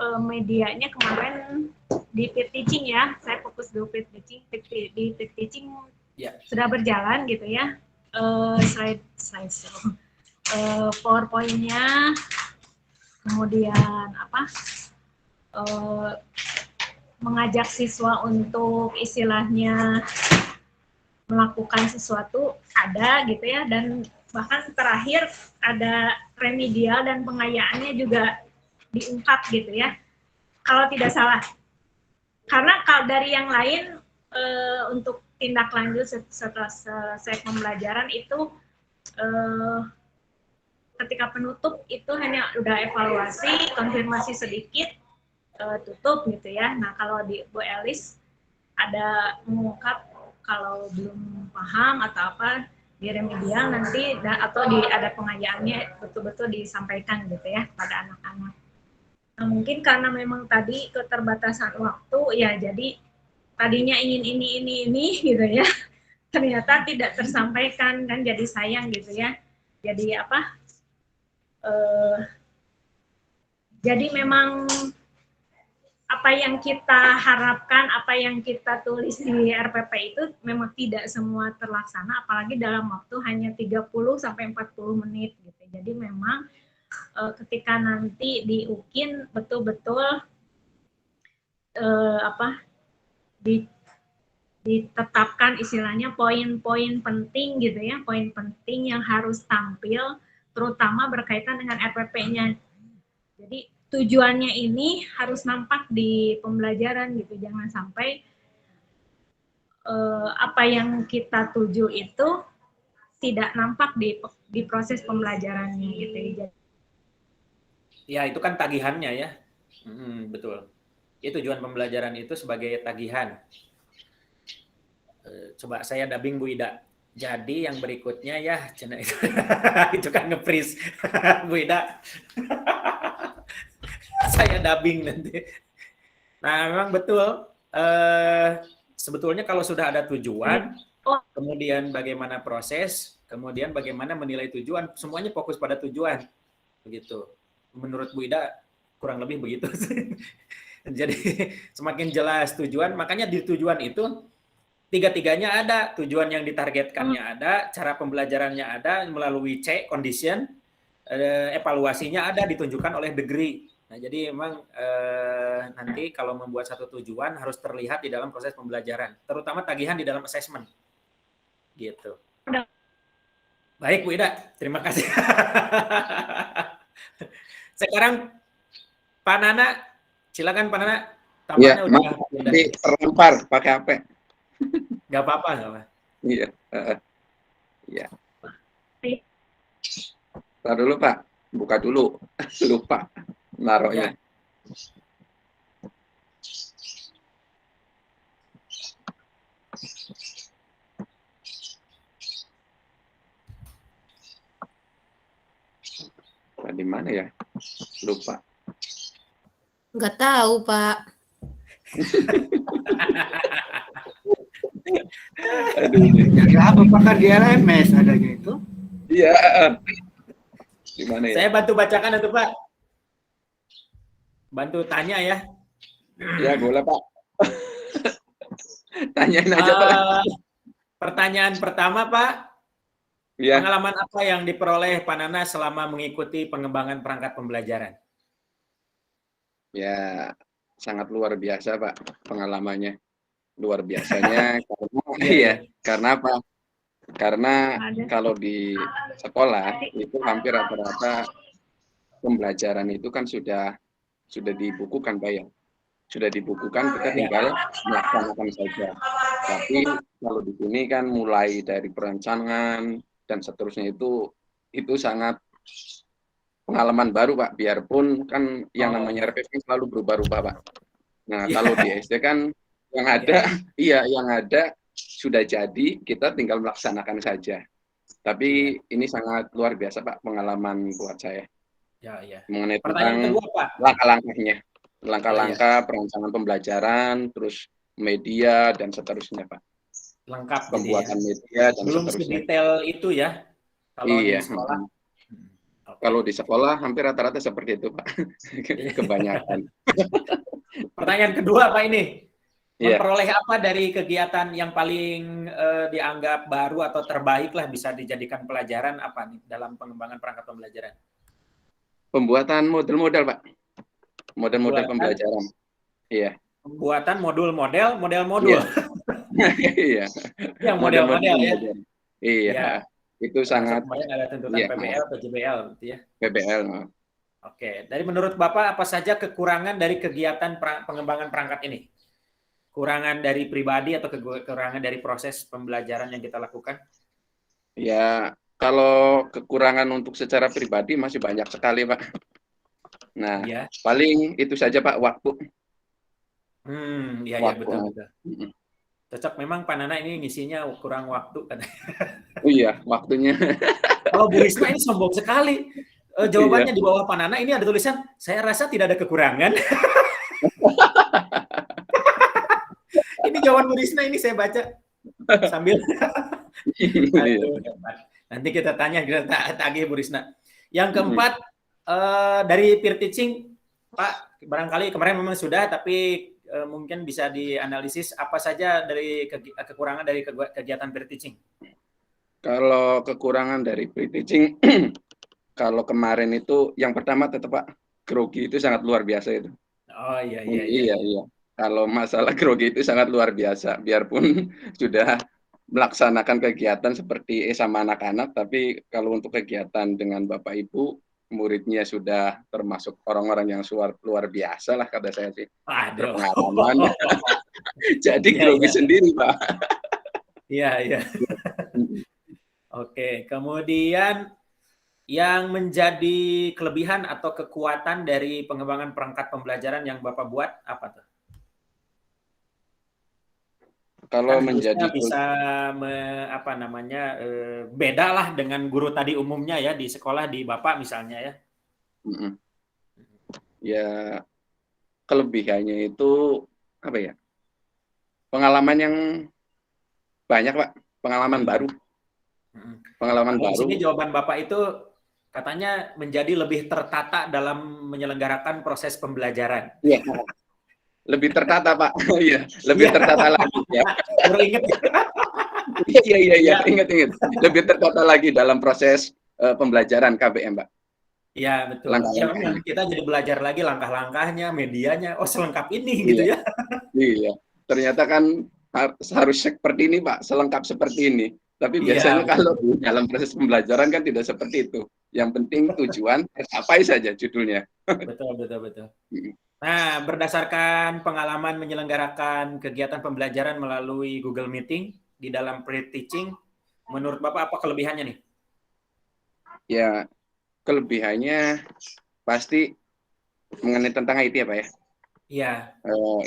medianya kemarin di peer teaching ya, saya fokus di peer teaching sudah berjalan gitu ya. Slide PowerPoint-nya, kemudian mengajak siswa untuk istilahnya melakukan sesuatu ada gitu ya, dan bahkan terakhir ada remedial dan pengayaannya juga diungkap gitu ya, kalau tidak salah. Karena kalau dari yang lain untuk tindak lanjut setelah selesai pembelajaran itu ketika penutup itu hanya udah evaluasi, konfirmasi sedikit, tutup gitu ya. Nah kalau di Bu Elis ada mengungkap kalau belum paham atau apa di remedial nanti, atau ada pengayaannya betul-betul disampaikan gitu ya kepada anak-anak. Nah, mungkin karena memang tadi keterbatasan waktu ya, jadi tadinya ingin ini gitu ya, ternyata tidak tersampaikan kan, jadi sayang gitu ya. Jadi jadi memang apa yang kita harapkan, apa yang kita tulis di RPP itu memang tidak semua terlaksana, apalagi dalam waktu hanya 30 sampai 40 menit gitu. Jadi memang ketika nanti di UKIN betul-betul ditetapkan istilahnya poin-poin penting gitu ya, poin penting yang harus tampil, terutama berkaitan dengan RPP-nya. Jadi tujuannya ini harus nampak di pembelajaran gitu, jangan sampai apa yang kita tuju itu tidak nampak di proses pembelajarannya gitu. Ya itu kan tagihannya ya, betul. Ya, tujuan pembelajaran itu sebagai tagihan. Coba saya dubbing Bu Ida. Jadi yang berikutnya ya, itu kan nge-freeze Bu Ida. Saya dubbing nanti. Nah, memang betul. Sebetulnya kalau sudah ada tujuan, kemudian bagaimana proses, kemudian bagaimana menilai tujuan, semuanya fokus pada tujuan. Begitu. Menurut Bu Ida, kurang lebih begitu. Jadi semakin jelas tujuan, makanya di tujuan itu tiga-tiganya ada, tujuan yang ditargetkannya ada, cara pembelajarannya ada melalui C, condition, evaluasinya ada, ditunjukkan oleh degree. Nah, jadi memang nanti kalau membuat satu tujuan harus terlihat di dalam proses pembelajaran, terutama tagihan di dalam assessment. Gitu. Baik Bu Ida, terima kasih. Sekarang Pak Nana, silakan Pak Nana. Tampaknya udah terlempar pakai HP. Gak apa-apa, gak apa. Iya. Iya. Ntar dulu Pak, buka dulu. Lupa naruhnya. Ya. Di mana ya? Lupa. Nggak tahu, Pak. Aduh, jadi apa Pak di LMS adanya itu? Iya. Gimana ya? Saya bantu bacakan itu Pak. Bantu tanya ya. Ya boleh Pak. Tanyain aja Pak. Pertanyaan pertama Pak. Ya. Pengalaman apa yang diperoleh Pak Nana selama mengikuti pengembangan perangkat pembelajaran? Ya, sangat luar biasa Pak pengalamannya. Luar biasanya karena apa? Karena kalau di sekolah itu hampir rata-rata pembelajaran itu kan sudah dibukukan Pak ya. Sudah dibukukan, kita tinggal melaksanakan saja. Tapi kalau di sini kan mulai dari perencanaan dan seterusnya itu sangat pengalaman baru Pak, biarpun kan yang namanya RPP selalu berubah-ubah Pak. Nah kalau di SD kan yang ada, yang ada sudah jadi, kita tinggal melaksanakan saja. Tapi ini sangat luar biasa Pak pengalaman buat saya. Mengenai tentang langkah-langkahnya, langkah-langkah perencanaan pembelajaran, terus media dan seterusnya Pak. Lengkap. Pembuatan media dan belum seterusnya. Sedetail itu ya. Kalau di sekolah. Kalau di sekolah hampir rata-rata seperti itu Pak. Kebanyakan. Pertanyaan kedua Pak ini. Memperoleh apa dari kegiatan yang paling dianggap baru atau terbaik lah bisa dijadikan pelajaran apa nih dalam pengembangan perangkat pembelajaran? Pembuatan model-model Pak. Model-model pembelajaran. Iya. Pembuatan model-model. Iya. Yang model-model ya. Iya. Itu sangat. Kemarin ada tuntutan PBL atau JBL gitu ya. PBL. Oke. Dari menurut Bapak apa saja kekurangan dari kegiatan pengembangan perangkat ini? Kekurangan dari pribadi atau kekurangan dari proses pembelajaran yang kita lakukan? Ya, kalau kekurangan untuk secara pribadi masih banyak sekali Pak. Nah, paling itu saja Pak, waktu. Iya betul. Cocok memang Pak Nana ini ngisinya kurang waktu kan. Iya, waktunya. Kalau Bu Risma ini sombong sekali. Jawabannya di bawah Pak Nana ini ada tulisan, saya rasa tidak ada kekurangan. Ini jawaban Bu Risma ini saya baca sambil. Nanti kita tanya, kita tagih Bu Risma. Yang keempat, dari peer teaching, Pak, barangkali kemarin memang sudah, tapi mungkin bisa dianalisis apa saja dari kekurangan dari kegiatan peer teaching. Kalau kekurangan dari peer teaching, kalau kemarin itu yang pertama tetap Pak, grogi itu sangat luar biasa itu. Oh iya. Kalau masalah grogi itu sangat luar biasa, biarpun sudah melaksanakan kegiatan seperti sama anak-anak, tapi kalau untuk kegiatan dengan Bapak Ibu, muridnya sudah termasuk orang-orang yang luar biasa lah kata saya sih. Berpengalaman. Jadi grogi sendiri Pak. Iya. Oke, kemudian yang menjadi kelebihan atau kekuatan dari pengembangan perangkat pembelajaran yang Bapak buat apa tuh? Kalau kan menjadi bisa beda lah dengan guru tadi umumnya ya di sekolah di Bapak misalnya ya. Ya kelebihannya itu apa ya? Pengalaman yang banyak Pak, pengalaman baru. Pengalaman Kalau baru. di sini jawaban Bapak itu katanya menjadi lebih tertata dalam menyelenggarakan proses pembelajaran. Iya. Lebih tertata Pak. Iya, lebih tertata lagi ya. Baru ingat. Iya, ingat. Lebih tertata lagi dalam proses pembelajaran KBM, Pak. Iya, betul. Ya, kita jadi belajar lagi langkah-langkahnya, medianya. Oh, selengkap ini gitu ya. Iya. Ternyata kan harus seperti ini, Pak, selengkap seperti ini. Tapi biasanya kalau dalam proses pembelajaran kan tidak seperti itu. Yang penting tujuan tercapai saja judulnya. Betul. Nah, berdasarkan pengalaman menyelenggarakan kegiatan pembelajaran melalui Google Meeting di dalam pre-teaching, menurut Bapak apa kelebihannya nih? Ya, kelebihannya pasti mengenai tentang IT ya Pak ya? Iya.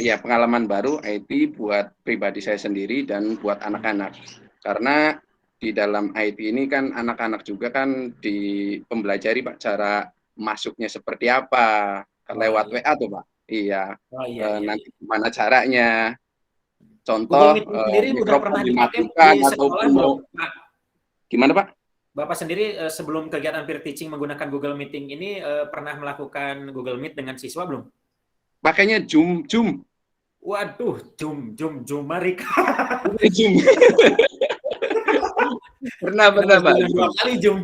Ya, pengalaman baru IT buat pribadi saya sendiri dan buat anak-anak. Karena di dalam IT ini kan anak-anak juga kan dipelajari Pak cara masuknya seperti apa. Lewat WA tuh Pak. Iya. Nanti gimana caranya. Contoh mikrofon dimatikan ataupun mau. Gimana Pak? Bapak sendiri sebelum kegiatan peer teaching menggunakan Google Meeting ini pernah melakukan Google Meet dengan siswa belum? Pakainya Zoom. Waduh, Zoom, Marika. Zoom. Pernah Pak. Dua kali Zoom.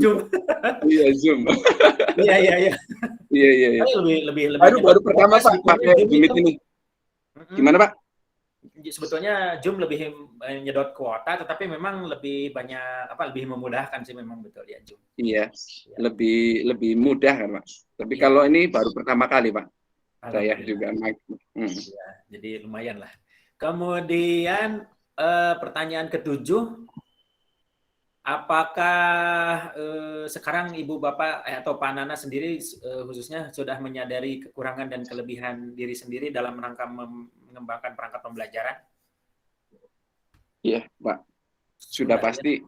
Iya, Zoom. Iya. Iya. Baru pertama Pak pakai Zoom ini. Gimana Pak? Sebetulnya Zoom lebih menyedot kuota, tetapi memang lebih banyak lebih memudahkan sih memang betul ya Zoom. Iya. Lebih mudah kan Pak. Tapi kalau ini baru pertama kali Pak. Saya juga ya, jadi lumayan lah. Kemudian pertanyaan ke-7, apakah sekarang Ibu Bapak atau Pak Nana sendiri khususnya sudah menyadari kekurangan dan kelebihan diri sendiri dalam rangka mengembangkan perangkat pembelajaran? Iya Pak, sudah pasti.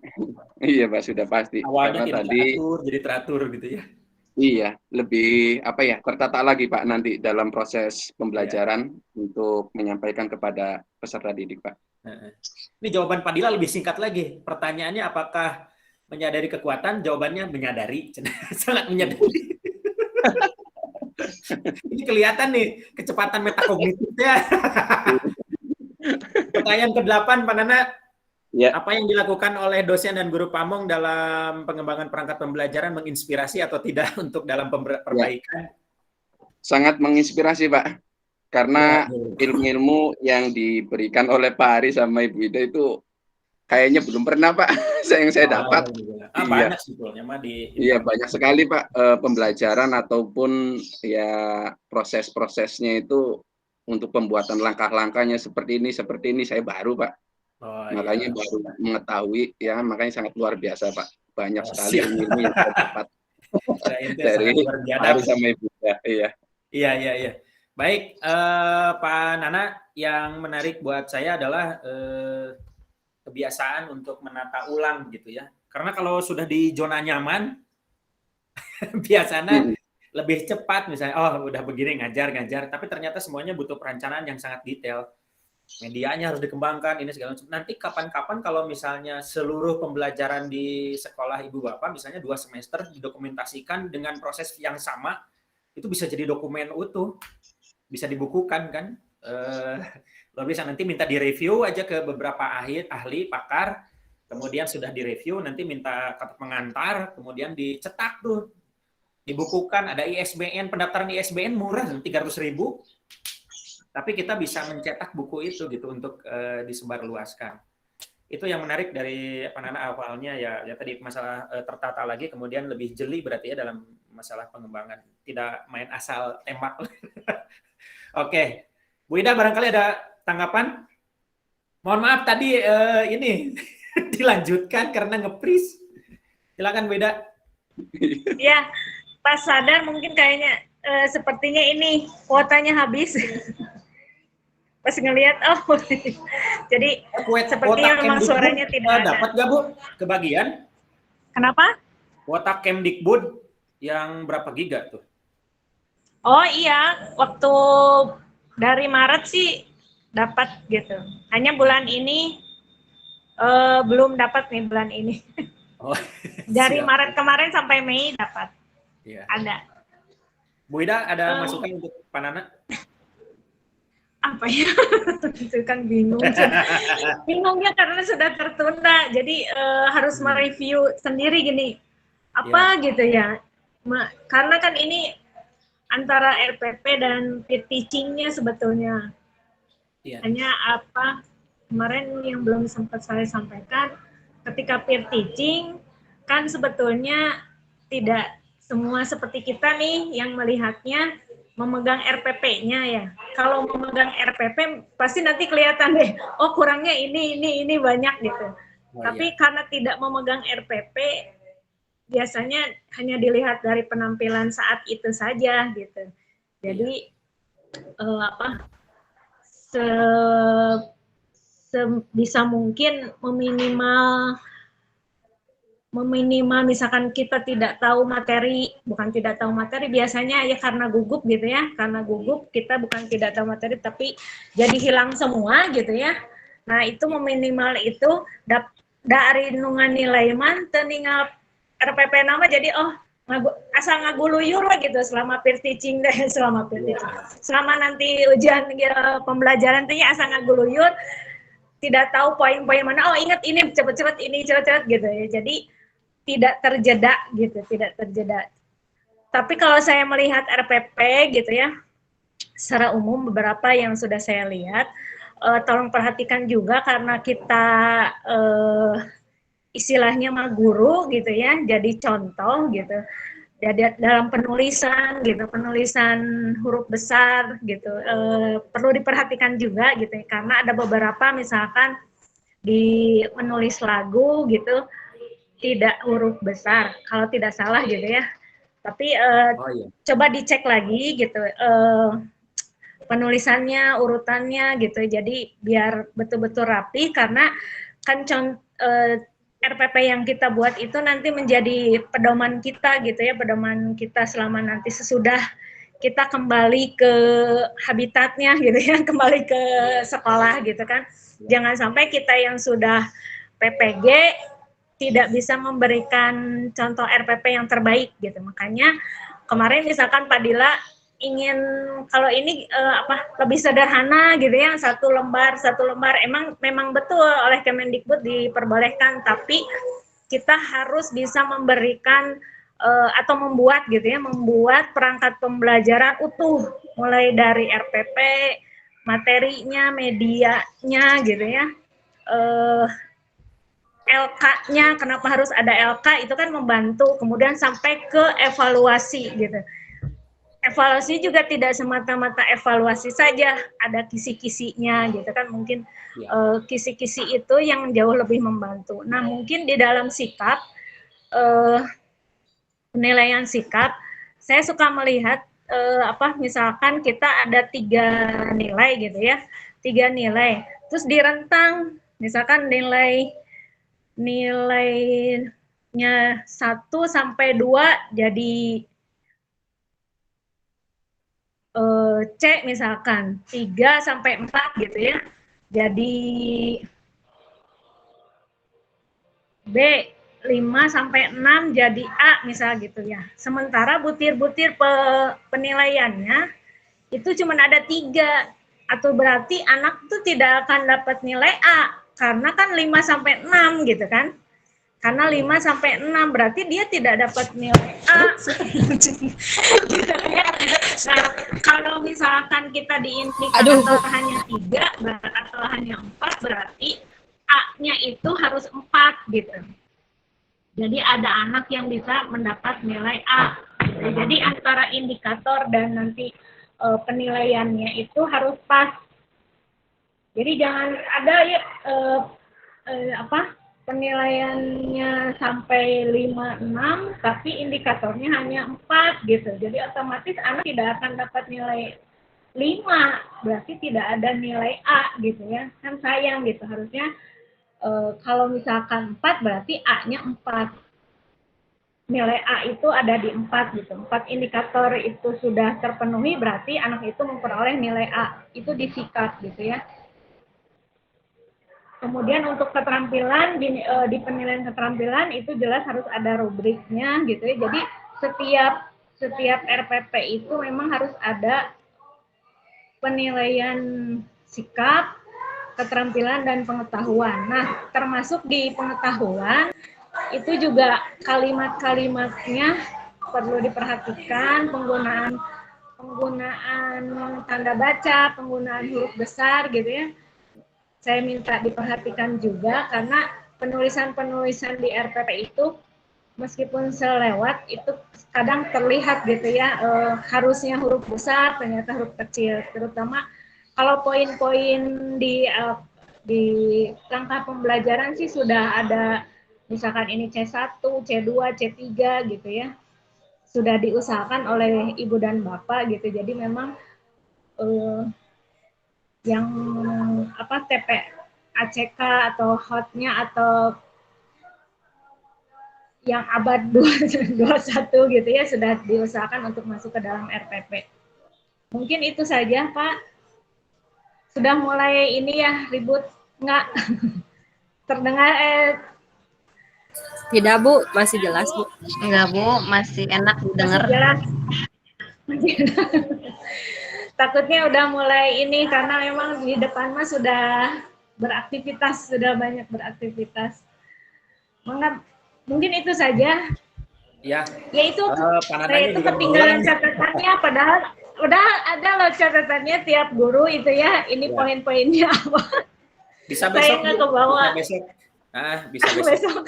Iya Pak, sudah pasti. Awalnya tidak jadi teratur gitu ya. Iya, lebih tertata lagi Pak nanti dalam proses pembelajaran untuk menyampaikan kepada peserta didik Pak. Ini jawaban Pak Dila lebih singkat lagi. Pertanyaannya apakah menyadari kekuatan? Jawabannya menyadari, sangat menyadari. Ini kelihatan nih kecepatan metakognitifnya. Pertanyaan ke-8 Pak Nana. Ya. Apa yang dilakukan oleh dosen dan guru Pamong dalam pengembangan perangkat pembelajaran menginspirasi atau tidak untuk dalam perbaikan? Sangat menginspirasi Pak, karena ilmu-ilmu yang diberikan oleh Pak Ari sama Ibu Ida itu kayaknya belum pernah Pak yang saya dapat. Banyak sebetulnya Iya banyak sekali Pak pembelajaran ataupun ya proses-prosesnya itu untuk pembuatan langkah-langkahnya seperti ini saya baru Pak. Makanya baru mengetahui ya, makanya sangat luar biasa Pak, banyak sekali ilmu yang saya dapat dari Pak sama Ibu. Iya. Baik, Pak Nana, yang menarik buat saya adalah kebiasaan untuk menata ulang gitu ya, karena kalau sudah di zona nyaman biasanya lebih cepat, misalnya udah begini ngajar, tapi ternyata semuanya butuh perencanaan yang sangat detail. Medianya harus dikembangkan, ini segala macam. Nanti kapan-kapan kalau misalnya seluruh pembelajaran di sekolah Ibu Bapak, misalnya 2 semester didokumentasikan dengan proses yang sama, itu bisa jadi dokumen utuh, bisa dibukukan kan. Lalu bisa nanti minta direview aja ke beberapa ahli, pakar, kemudian sudah direview, nanti minta kata pengantar, kemudian dicetak tuh, dibukukan, ada ISBN, pendaftaran ISBN murah, 300.000. Tapi kita bisa mencetak buku itu gitu untuk disebarluaskan. Itu yang menarik dari Pak Nana awalnya ya tadi masalah tertata lagi, kemudian lebih jeli berarti ya dalam masalah pengembangan. Tidak main asal tembak. Oke. Bu Ida barangkali ada tanggapan? Mohon maaf tadi ini dilanjutkan karena nge-freeze. Silakan Bu Ida. Ya, pas sadar mungkin kayaknya sepertinya ini kuotanya habis. pas ngelihat oh jadi sepertinya memang suaranya tidak ada. Dapat nggak Bu kebagian? Kenapa? Kuota Kemdikbud yang berapa giga tuh? Oh iya, waktu dari Maret sih dapat gitu. Hanya bulan ini belum dapat nih bulan ini. Oh, dari siap. Maret kemarin sampai Mei dapat. Iya. Ada. Bu Ida ada masukan untuk Pak Nana? Apa ya? Itu kan bingung. Bingungnya karena sudah tertunda, jadi harus mereview sendiri gini. Apa gitu ya? Karena kan ini antara RPP dan peer teaching-nya sebetulnya. Hanya apa kemarin yang belum sempat saya sampaikan, ketika peer teaching kan sebetulnya tidak semua seperti kita nih yang melihatnya memegang RPP-nya ya. Kalau memegang RPP pasti nanti kelihatan deh, oh kurangnya ini banyak gitu. Tapi karena tidak memegang RPP, biasanya hanya dilihat dari penampilan saat itu saja gitu. Jadi sebisa mungkin meminimal misalkan kita tidak tahu materi, bukan tidak tahu materi, biasanya ya karena gugup gitu ya, karena gugup kita bukan tidak tahu materi tapi jadi hilang semua gitu ya. Nah itu meminimal itu dari nungan nilai manten tinggal RPP nama jadi asal ngaguluyur lah gitu selama peer teaching deh, selama nanti ujian pembelajaran tuh ya asal ngaguluyur, tidak tahu poin-poin mana, oh ingat ini cepet-cepet ini cepet-cepet gitu ya. Jadi tidak terjeda gitu, tidak terjeda. Tapi kalau saya melihat RPP gitu ya, secara umum beberapa yang sudah saya lihat, tolong perhatikan juga karena kita istilahnya mah guru gitu ya, jadi contoh gitu. Jadi dalam penulisan gitu, penulisan huruf besar gitu, perlu diperhatikan juga gitu, karena ada beberapa misalkan di menulis lagu gitu, tidak huruf besar, kalau tidak salah gitu ya. Tapi coba dicek lagi gitu, penulisannya, urutannya gitu. Jadi biar betul-betul rapi, karena kan RPP yang kita buat itu nanti menjadi pedoman kita gitu ya, pedoman kita selama nanti sesudah kita kembali ke habitatnya gitu ya, kembali ke sekolah gitu kan. Jangan sampai kita yang sudah PPG tidak bisa memberikan contoh RPP yang terbaik gitu. Makanya kemarin misalkan Pak Dila ingin kalau ini lebih sederhana gitu ya, satu lembar memang betul oleh Kemendikbud diperbolehkan, tapi kita harus bisa memberikan atau membuat gitu ya, membuat perangkat pembelajaran utuh mulai dari RPP, materinya, medianya gitu ya. LK-nya, kenapa harus ada LK, itu kan membantu, kemudian sampai ke evaluasi gitu. Evaluasi juga tidak semata-mata evaluasi saja, ada kisi-kisinya gitu kan, mungkin kisi-kisi itu yang jauh lebih membantu. Nah mungkin di dalam sikap, penilaian sikap, saya suka melihat misalkan kita ada 3 nilai gitu ya, 3 nilai, terus direntang, misalkan nilainya 1 sampai 2 jadi C misalkan, 3 sampai 4 gitu ya, jadi B, 5 sampai 6 jadi A misal gitu ya. Sementara butir-butir penilaiannya itu cuma ada 3, atau berarti anak itu tidak akan dapat nilai A. Karena kan 5 sampai 6 gitu kan. Karena 5 sampai 6 berarti dia tidak dapat nilai A. Nah, kalau misalkan kita di indikator hanya 3 atau hanya 4 berarti A-nya itu harus 4 gitu. Jadi ada anak yang bisa mendapat nilai A. Jadi antara indikator dan nanti penilaiannya itu harus pas. Jadi jangan ada ya penilaiannya sampai 5, 6 tapi indikatornya hanya 4 gitu. Jadi otomatis anak tidak akan dapat nilai 5, berarti tidak ada nilai A gitu ya. Kan sayang gitu, harusnya kalau misalkan 4 berarti A-nya 4. Nilai A itu ada di 4 gitu. 4 indikator itu sudah terpenuhi, berarti anak itu memperoleh nilai A. Itu disikat gitu ya. Kemudian untuk keterampilan, di penilaian keterampilan itu jelas harus ada rubriknya gitu ya. Jadi setiap RPP itu memang harus ada penilaian sikap, keterampilan, dan pengetahuan. Nah, termasuk di pengetahuan, itu juga kalimat-kalimatnya perlu diperhatikan, penggunaan tanda baca, penggunaan huruf besar gitu ya. Saya minta diperhatikan juga karena penulisan-penulisan di RPP itu meskipun selewat itu kadang terlihat gitu ya, harusnya huruf besar ternyata huruf kecil, terutama kalau poin-poin di langkah pembelajaran sih sudah ada, misalkan ini C1, C2, C3 gitu ya, sudah diusahakan oleh ibu dan bapak gitu. Jadi memang yang TP ACK atau hotnya atau yang abad 21 gitu ya sudah diusahakan untuk masuk ke dalam RPP. Mungkin itu saja, Pak. Sudah mulai ini ya ribut nggak? Terdengar Tidak, Bu, masih jelas, Bu. Enggak, Bu, masih enak didengar. Masih jelas. Takutnya udah mulai ini karena memang di depan mah sudah beraktivitas, sudah banyak beraktivitas. Mungkin itu saja. Ya. Ya itu ketinggalan catatannya, padahal udah ada loh catatannya tiap guru itu ya. Ini poin-poinnya apa? Bisa besok. Saya nggak kebawa. Bisa besok.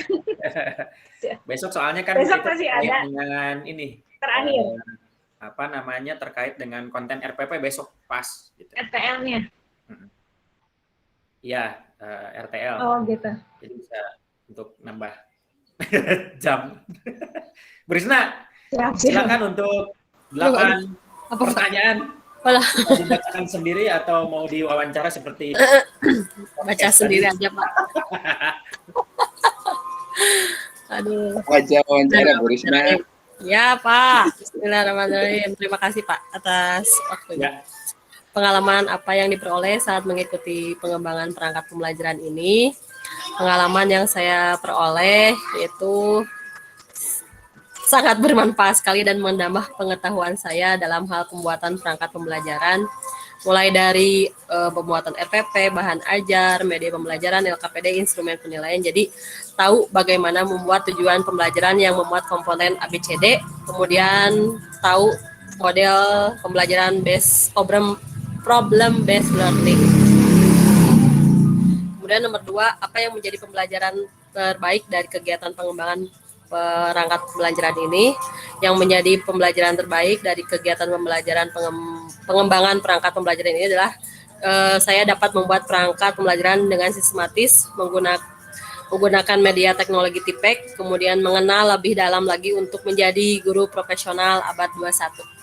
Besok soalnya kan besok masih ada dengan ini. Terakhir. Terkait dengan konten RPP besok pas gitu. RTL-nya. Iya, RTL. Oh gitu. Jadi bisa untuk nambah jam. Berisna, silakan untuk 8 pertanyaan. Mau dibacakan sendiri atau mau diwawancara seperti baca sendiri aja, Pak. Aduh. Wawancara Bu Risna. Ya, Pak. Bismillahirrahmanirrahim. Terima kasih, Pak, atas waktunya. Pengalaman apa yang diperoleh saat mengikuti pengembangan perangkat pembelajaran ini? Pengalaman yang saya peroleh yaitu sangat bermanfaat sekali dan menambah pengetahuan saya dalam hal pembuatan perangkat pembelajaran, mulai dari pembuatan RPP, bahan ajar, media pembelajaran, LKPD, instrumen penilaian. Jadi tahu bagaimana membuat tujuan pembelajaran yang memuat komponen ABCD, kemudian tahu model pembelajaran problem based learning. Kemudian nomor 2, apa yang menjadi pembelajaran terbaik dari kegiatan pengembangan perangkat pembelajaran ini? Yang menjadi pembelajaran terbaik dari kegiatan pembelajaran pengembangan perangkat pembelajaran ini adalah saya dapat membuat perangkat pembelajaran dengan sistematis menggunakan media teknologi TIPEC, kemudian mengenal lebih dalam lagi untuk menjadi guru profesional abad 21.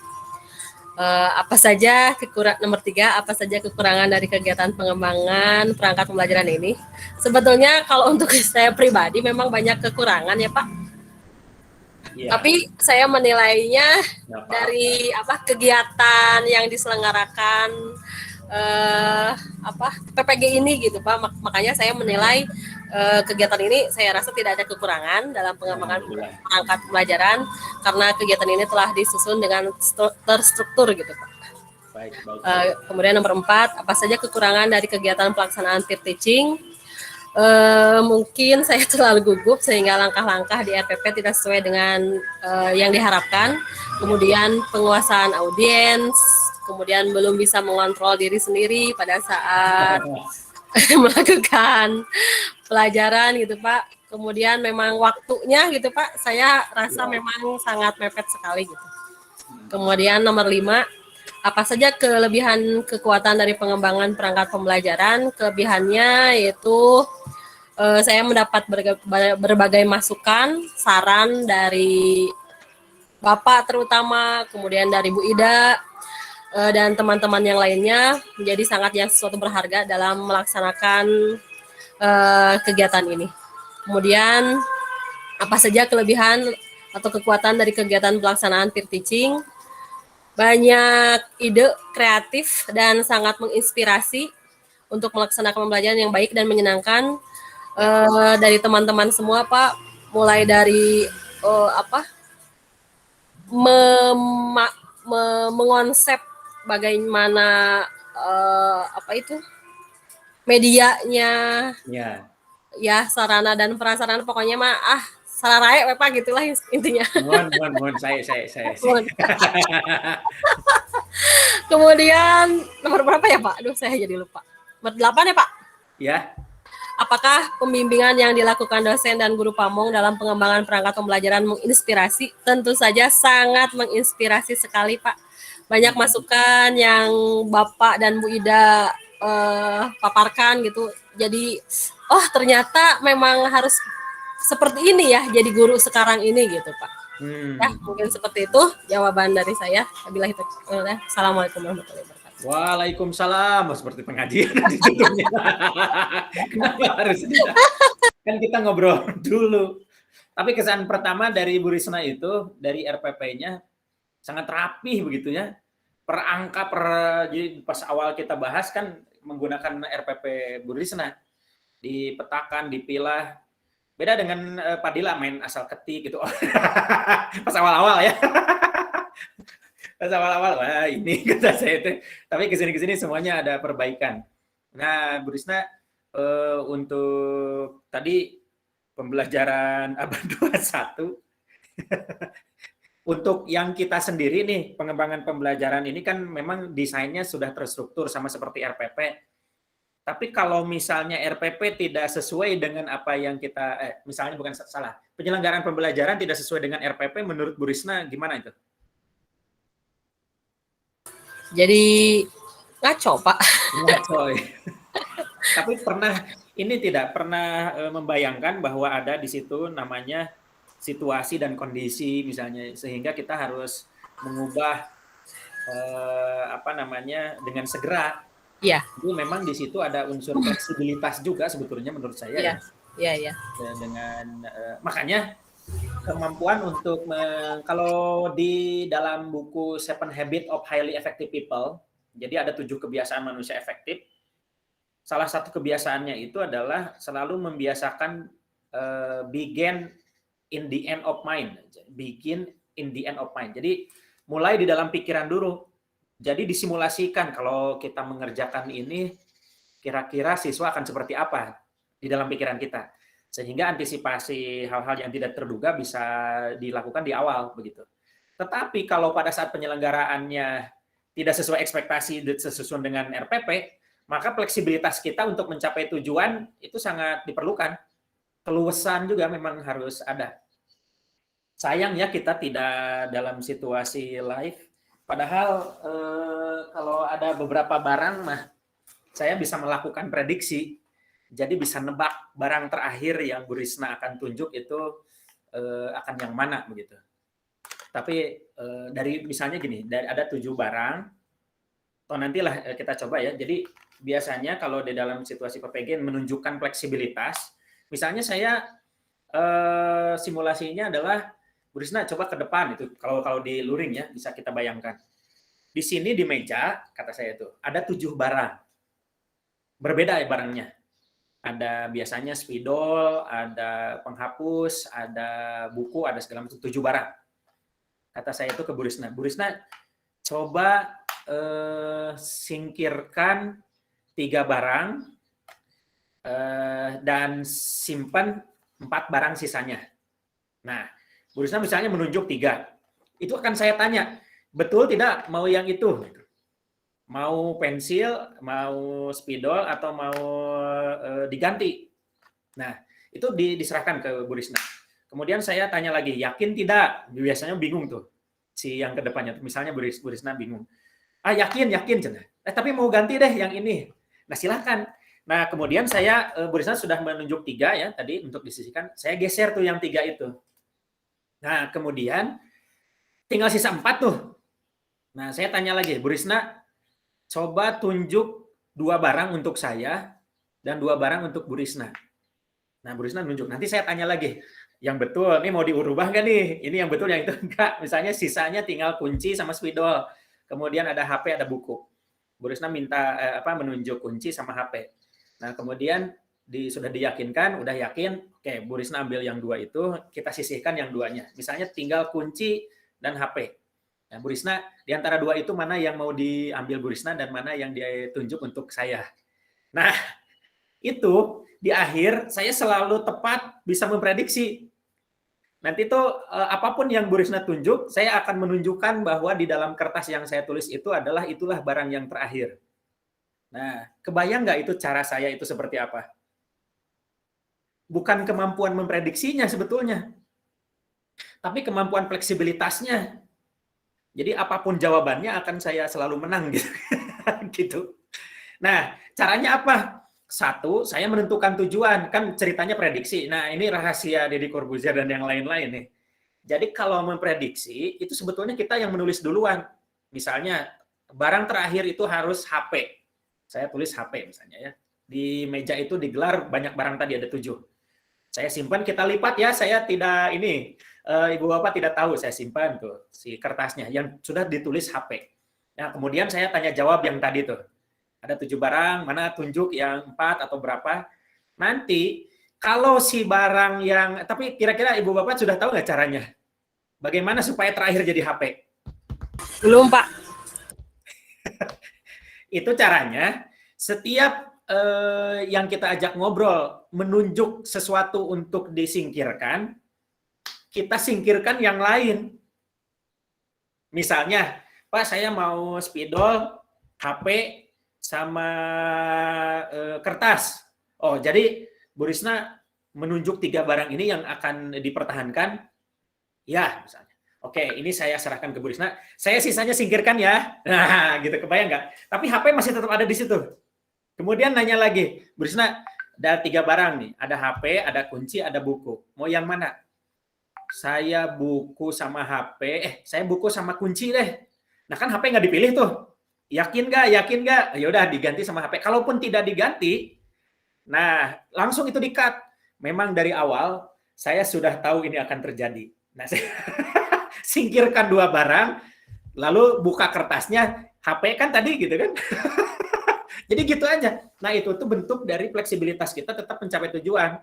Apa saja nomor 3, apa saja kekurangan dari kegiatan pengembangan perangkat pembelajaran ini? Sebetulnya kalau untuk saya pribadi memang banyak kekurangan ya, Pak. Ya. Tapi saya menilainya dari kegiatan yang diselenggarakan PPG ini gitu, Pak. Makanya saya menilai kegiatan ini saya rasa tidak ada kekurangan dalam pengembangan perangkat pembelajaran karena kegiatan ini telah disusun dengan terstruktur gitu, Pak. Baik. Kemudian nomor 4, apa saja kekurangan dari kegiatan pelaksanaan peer teaching? Mungkin saya terlalu gugup sehingga langkah-langkah di RPP tidak sesuai dengan yang diharapkan. Kemudian penguasaan audiens, kemudian belum bisa mengontrol diri sendiri pada saat melakukan pelajaran gitu, Pak. Kemudian memang waktunya gitu, Pak, saya rasa memang sangat mepet sekali gitu. Kemudian nomor 5, apa saja kelebihan kekuatan dari pengembangan perangkat pembelajaran? Kelebihannya yaitu saya mendapat berbagai masukan, saran dari Bapak terutama, kemudian dari Bu Ida, dan teman-teman yang lainnya menjadi sangat yang sesuatu berharga dalam melaksanakan kegiatan ini. Kemudian apa saja kelebihan atau kekuatan dari kegiatan pelaksanaan peer teaching? Banyak ide kreatif dan sangat menginspirasi untuk melaksanakan pembelajaran yang baik dan menyenangkan dari teman-teman semua, Pak. Mulai dari mengonsep bagaimana medianya, ya sarana dan prasarana, pokoknya mah sararae Pak, gitulah intinya. Mohon saya. Kemudian nomor berapa ya Pak? Aduh, saya jadi lupa. Nomor 8 ya Pak? Ya. Apakah pembimbingan yang dilakukan dosen dan guru pamong dalam pengembangan perangkat pembelajaran menginspirasi? Tentu saja sangat menginspirasi sekali Pak. Banyak masukan yang Bapak dan Bu Ida paparkan gitu. Jadi, ternyata memang harus seperti ini ya, jadi guru sekarang ini gitu Pak. Ya, mungkin seperti itu jawaban dari saya. Assalamualaikum warahmatullahi wabarakatuh. Waalaikumsalam. Seperti pengajian. Kenapa harus kan kita ngobrol dulu. Tapi kesan pertama dari Bu Risna itu, dari RPP-nya sangat rapih begitu ya. Per angka, jadi pas awal kita bahas kan menggunakan RPP Bu Risna. Dipetakan, dipilah. Beda dengan Pak Dila main asal ketik gitu. Pas awal-awal ya. Pas awal-awal, wah ini kata saya itu. Tapi kesini-kesini semuanya ada perbaikan. Nah, Bu Risna, untuk tadi pembelajaran abad 21, untuk yang kita sendiri nih, pengembangan pembelajaran ini kan memang desainnya sudah terstruktur sama seperti RPP. Tapi kalau misalnya RPP tidak sesuai dengan apa yang kita, misalnya bukan salah, penyelenggaraan pembelajaran tidak sesuai dengan RPP, menurut Bu Risna gimana itu? Jadi ngaco Pak. Ngaco. Tapi tidak pernah membayangkan bahwa ada di situ namanya situasi dan kondisi misalnya, sehingga kita harus mengubah dengan segera. Iya. Jadi memang di situ ada unsur fleksibilitas juga sebetulnya menurut saya. Iya. Dengan makanya kemampuan untuk kalau di dalam buku 7 Habits of Highly Effective People, jadi ada 7 kebiasaan manusia efektif. Salah satu kebiasaannya itu adalah selalu membiasakan begin in the end of mind. Begin in the end of mind. Jadi mulai di dalam pikiran dulu. Jadi disimulasikan kalau kita mengerjakan ini, kira-kira siswa akan seperti apa di dalam pikiran kita. Sehingga antisipasi hal-hal yang tidak terduga bisa dilakukan di awal begitu. Tetapi kalau pada saat penyelenggaraannya tidak sesuai ekspektasi sesuai dengan RPP, maka fleksibilitas kita untuk mencapai tujuan itu sangat diperlukan. Keluasan juga memang harus ada. Sayang ya kita tidak dalam situasi live. Padahal kalau ada beberapa barang saya bisa melakukan prediksi. Jadi bisa nebak barang terakhir yang Bu Risna akan tunjuk itu akan yang mana begitu. Tapi dari misalnya gini, ada 7 barang, atau nantilah kita coba ya. Jadi biasanya kalau di dalam situasi PPG menunjukkan fleksibilitas, misalnya saya simulasinya adalah Bu Risna coba ke depan itu. Kalau di luring ya bisa kita bayangkan. Di sini di meja kata saya itu ada 7 barang. Berbeda ya barangnya. Ada biasanya spidol, ada penghapus, ada buku, ada segala macam 7 barang. Kata saya itu ke Bu Risna. Bu Risna, coba singkirkan 3 barang dan simpan 4 barang sisanya. Nah, Bu Risna misalnya menunjuk 3. Itu akan saya tanya, betul tidak mau yang itu? Mau pensil, mau spidol, atau mau diganti. Nah, itu diserahkan ke Bu Risna. Kemudian saya tanya lagi, yakin tidak? Biasanya bingung tuh, si yang ke depannya. Misalnya Bu Risna bingung. Yakin. Tapi mau ganti deh yang ini. Nah, silakan. Nah, kemudian Bu Risna sudah menunjuk 3 ya, tadi untuk disisihkan. Saya geser tuh yang 3 itu. Nah, kemudian tinggal sisa 4 tuh. Nah, saya tanya lagi, Bu Risna, coba tunjuk 2 barang untuk saya dan 2 barang untuk Bu Risna. Nah, Bu Risna nunjuk. Nanti saya tanya lagi, yang betul, ini mau diubah nggak nih? Ini yang betul, yang itu enggak. Misalnya sisanya tinggal kunci sama spidol. Kemudian ada HP, ada buku. Bu Risna minta menunjuk kunci sama HP. Nah, kemudian sudah diyakinkan, udah yakin, oke, Bu Risna ambil yang 2 itu, kita sisihkan yang 2-nya. Misalnya tinggal kunci dan HP. Nah, Bu Risna, di antara 2 itu mana yang mau diambil Bu Risna dan mana yang ditunjuk untuk saya. Nah, itu di akhir saya selalu tepat bisa memprediksi. Nanti tuh apapun yang Bu Risna tunjuk, saya akan menunjukkan bahwa di dalam kertas yang saya tulis itu itulah barang yang terakhir. Nah, kebayang nggak itu cara saya itu seperti apa? Bukan kemampuan memprediksinya sebetulnya, tapi kemampuan fleksibilitasnya. Jadi apapun jawabannya akan saya selalu menang gitu. Gitu. Nah, caranya apa? 1, saya menentukan tujuan, kan ceritanya prediksi. Nah, ini rahasia Deddy Corbuzier dan yang lain-lain nih. Jadi kalau memprediksi, itu sebetulnya kita yang menulis duluan. Misalnya, barang terakhir itu harus HP. Saya tulis HP misalnya ya. Di meja itu digelar banyak barang tadi, ada 7. Saya simpan, kita lipat ya, saya tidak Ibu Bapak tidak tahu, saya simpan tuh si kertasnya yang sudah ditulis HP. Nah, kemudian saya tanya jawab yang tadi tuh. Ada 7 barang, mana tunjuk yang 4 atau berapa. Nanti kalau si barang yang, tapi kira-kira Ibu Bapak sudah tahu nggak caranya? Bagaimana supaya terakhir jadi HP? Belum, Pak. Itu caranya, setiap yang kita ajak ngobrol menunjuk sesuatu untuk disingkirkan, kita singkirkan yang lain. Misalnya, Pak, saya mau spidol, HP, sama kertas. Oh, jadi Bu Risna menunjuk 3 barang ini yang akan dipertahankan. Ya, misalnya. Oke, ini saya serahkan ke Bu Risna. Saya sisanya singkirkan ya. Nah, gitu, kebayang nggak? Tapi HP masih tetap ada di situ. Kemudian nanya lagi, Bu Risna, ada 3 barang nih. Ada HP, ada kunci, ada buku. Mau yang mana? Saya buku sama HP, saya buku sama kunci deh. Nah, kan HP nggak dipilih tuh. Yakin nggak? Yakin nggak? Ya udah diganti sama HP. Kalaupun tidak diganti, nah langsung itu di-cut. Memang dari awal saya sudah tahu ini akan terjadi. Nah, saya singkirkan 2 barang, lalu buka kertasnya, HP kan tadi gitu kan. Jadi gitu aja. Nah, itu tuh bentuk dari fleksibilitas kita tetap mencapai tujuan.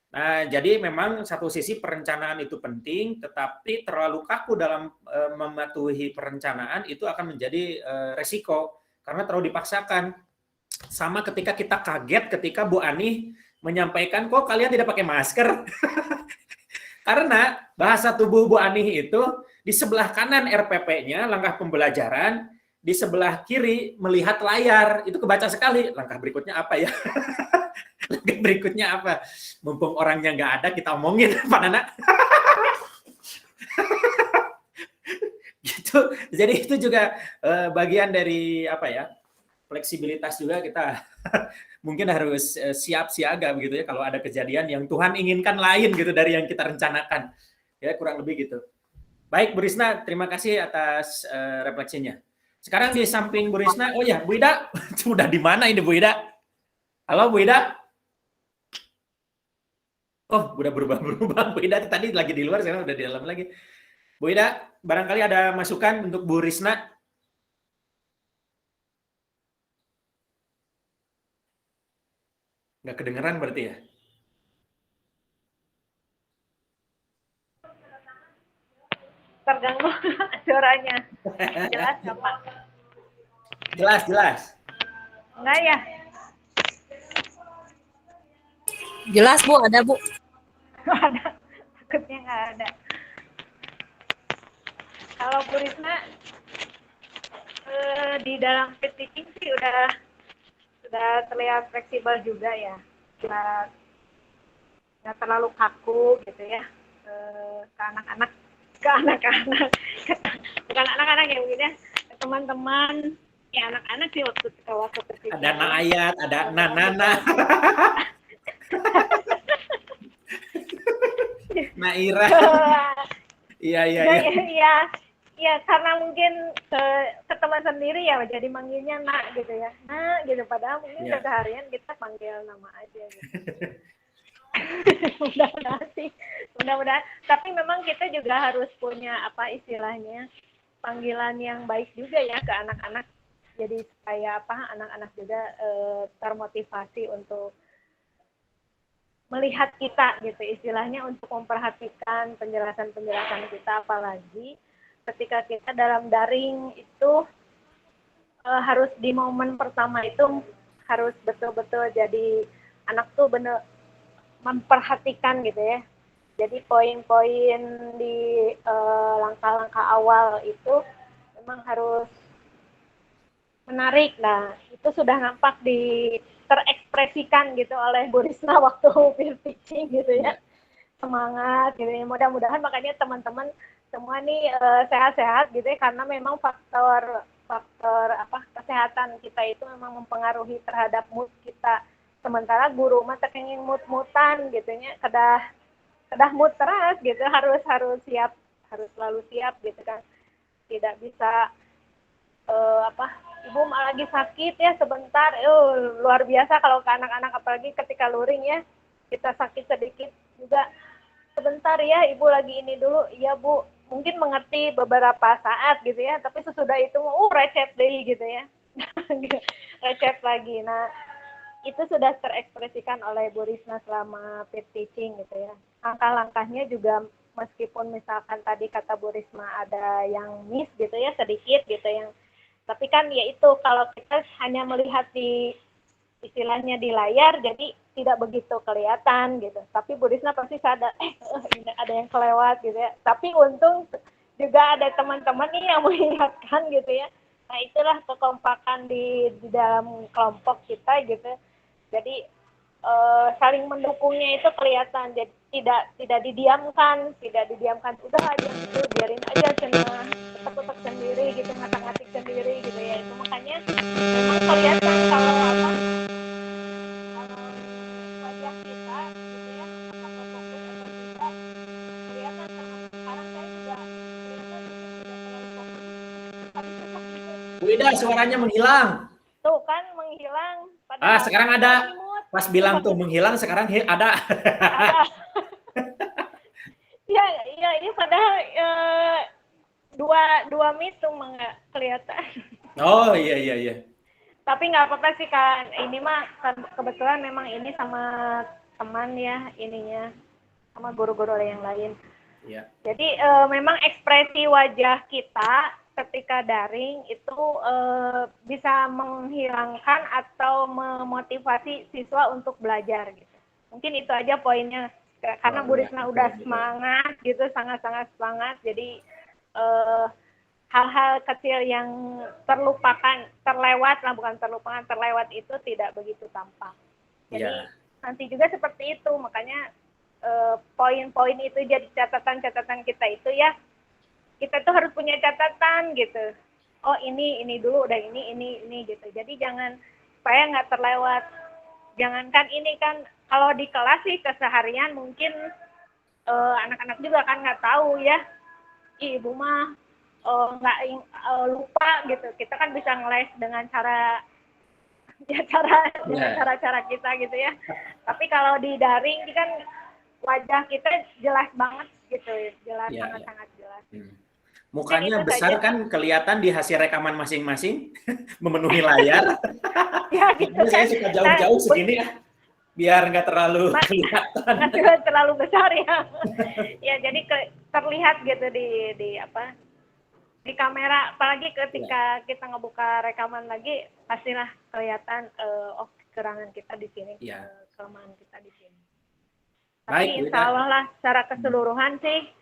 Nah, jadi memang satu sisi perencanaan itu penting, tetapi terlalu kaku dalam mematuhi perencanaan itu akan menjadi resiko karena terlalu dipaksakan. Sama ketika kita kaget ketika Bu Ani menyampaikan, kok kalian tidak pakai masker? Karena bahasa tubuh Bu Ani itu di sebelah kanan RPP-nya, langkah pembelajaran, di sebelah kiri melihat layar, itu kebaca sekali. Langkah berikutnya apa ya? Langkah berikutnya apa? Mumpung orangnya nggak ada, kita omongin, Pak Nana. Gitu. Jadi itu juga bagian dari apa ya? Fleksibilitas juga kita mungkin harus siap siaga begitu ya kalau ada kejadian yang Tuhan inginkan lain gitu dari yang kita rencanakan. Ya kurang lebih gitu. Baik Bu Risna, terima kasih atas refleksinya. Sekarang di samping Bu Risna, oh ya Bu Ida, sudah di mana ini Bu Ida? Halo Bu Ida? Oh, udah berubah-berubah. Bu Ida tadi lagi di luar, sekarang udah di dalam lagi. Bu Ida, barangkali ada masukan untuk Bu Risna? Nggak kedengeran berarti ya? Terganggu suaranya. Jelas nggak, Pak? Jelas, jelas. Enggak ya? Jelas, Bu, ada, Bu. Ada. Takutnya nggak ada. Kalau Bu Risna di dalam teaching sih udah terlihat fleksibel juga ya. Nggak terlalu kaku gitu ya. Ke anak-anak. Bukan anak-anak ya mungkin ya. Teman-teman. Ya anak-anak sih waktu teaching. Ada Nayat, ada Nana. Naira. Iya. ya karena mungkin ke teman sendiri ya jadi manggilnya nak gitu ya, nak gitu, padahal mungkin keseharian kita panggil nama aja gitu. Mudah-mudahan sih, mudah-mudahan. Tapi memang kita juga harus punya apa istilahnya panggilan yang baik juga ya ke anak-anak. Jadi supaya apa anak-anak juga termotivasi untuk melihat kita gitu istilahnya, untuk memperhatikan penjelasan-penjelasan kita, apalagi ketika kita dalam daring itu harus di momen pertama itu harus betul-betul jadi anak tuh bener memperhatikan gitu ya. Jadi poin-poin di langkah-langkah awal itu memang harus menarik. Nah, itu sudah nampak terekspresikan gitu oleh Bu Risma waktu peer teaching gitu ya. Semangat gitu ya. Mudah-mudahan makanya teman-teman semua nih sehat-sehat gitu ya, karena memang faktor apa kesehatan kita itu memang mempengaruhi terhadap mood kita. Sementara guru mah tekenging mood-mutan gitu ya, kedah mood teras gitu, harus siap, harus selalu siap gitu kan. Tidak bisa ibu malah lagi sakit ya sebentar, luar biasa kalau ke anak-anak, apalagi ketika luring ya, kita sakit sedikit juga, sebentar ya ibu lagi ini dulu, iya bu, mungkin mengerti beberapa saat gitu ya, tapi sesudah itu recet deh gitu ya. Recet lagi. Nah, itu sudah terekspresikan oleh Bu Risma selama peer teaching gitu ya. Langkah-langkahnya juga meskipun misalkan tadi kata Bu Risma ada yang miss gitu ya, sedikit gitu yang, tapi kan ya itu kalau kita hanya melihat di istilahnya di layar jadi tidak begitu kelihatan gitu. Tapi Bu Risma pasti sadar ada yang kelewat gitu ya. Tapi untung juga ada teman-teman nih yang mengingatkan gitu ya. Nah, itulah kekompakan di dalam kelompok kita gitu. Jadi saling mendukungnya itu kelihatan. Jadi tidak didiamkan, udah aja gitu, biarin aja cenah ketek sendiri gitu, ngatak-ngatik sendiri gitu ya. Itu makanya memang kelihatan kalau wajah kita gitu ya, apakah fokus atau tidak, kelihatan. Sekarang saya juga kelihatan tidak terlalu fokus, tapi tetap gitu. Bu Ida, suaranya menghilang. Tuh kan menghilang. Sekarang ada. Pas bilang tuh menghilang, sekarang ada. Ada. Ya, padahal dua mitung nggak kelihatan. Oh iya. Tapi nggak apa-apa sih kan, ini mah kebetulan memang ini sama teman ya ininya, sama guru-guru yang lain. Iya. Jadi memang ekspresi wajah kita ketika daring itu bisa menghilangkan atau memotivasi siswa untuk belajar gitu. Mungkin itu aja poinnya, karena Bu Risma udah semangat gitu, sangat-sangat semangat. Jadi hal-hal kecil yang terlewat itu tidak begitu tampak. Jadi nanti juga seperti itu, makanya poin-poin itu jadi catatan-catatan kita itu ya. Kita tuh harus punya catatan gitu. Oh ini dulu, udah ini gitu. Jadi jangan, supaya nggak terlewat. Jangankan ini kan, kalau di kelas sih keseharian mungkin anak-anak juga kan nggak tahu ya. Ibu mah nggak lupa gitu. Kita kan bisa ngeles dengan cara kita gitu ya. Tapi kalau di daring kan wajah kita jelas banget gitu, sangat-sangat jelas. Mukanya besar saja. Kan kelihatan di hasil rekaman masing-masing, memenuhi layar. Ya, gitu kan. Saya suka jauh-jauh segini ya, biar nggak terlalu kelihatan. Nggak terlalu besar ya. Ya, jadi terlihat gitu di kamera, apalagi ketika kita ngebuka rekaman lagi, pastilah kelihatan kekurangan kita di sini, kelemahan kita di sini. Tapi insya Allah lah secara keseluruhan sih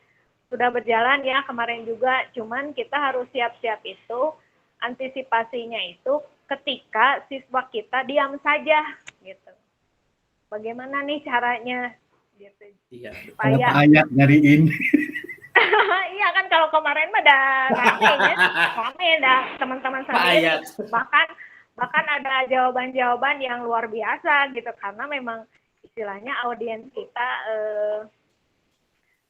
sudah berjalan ya kemarin juga, cuman kita harus siap-siap itu, antisipasinya itu ketika siswa kita diam saja gitu. Bagaimana nih caranya gitu. Iya. Supaya ayat nyariin. Iya kan, kalau kemarin mah rame dah teman-teman sendiri. Bahkan ada jawaban-jawaban yang luar biasa gitu, karena memang istilahnya audiens kita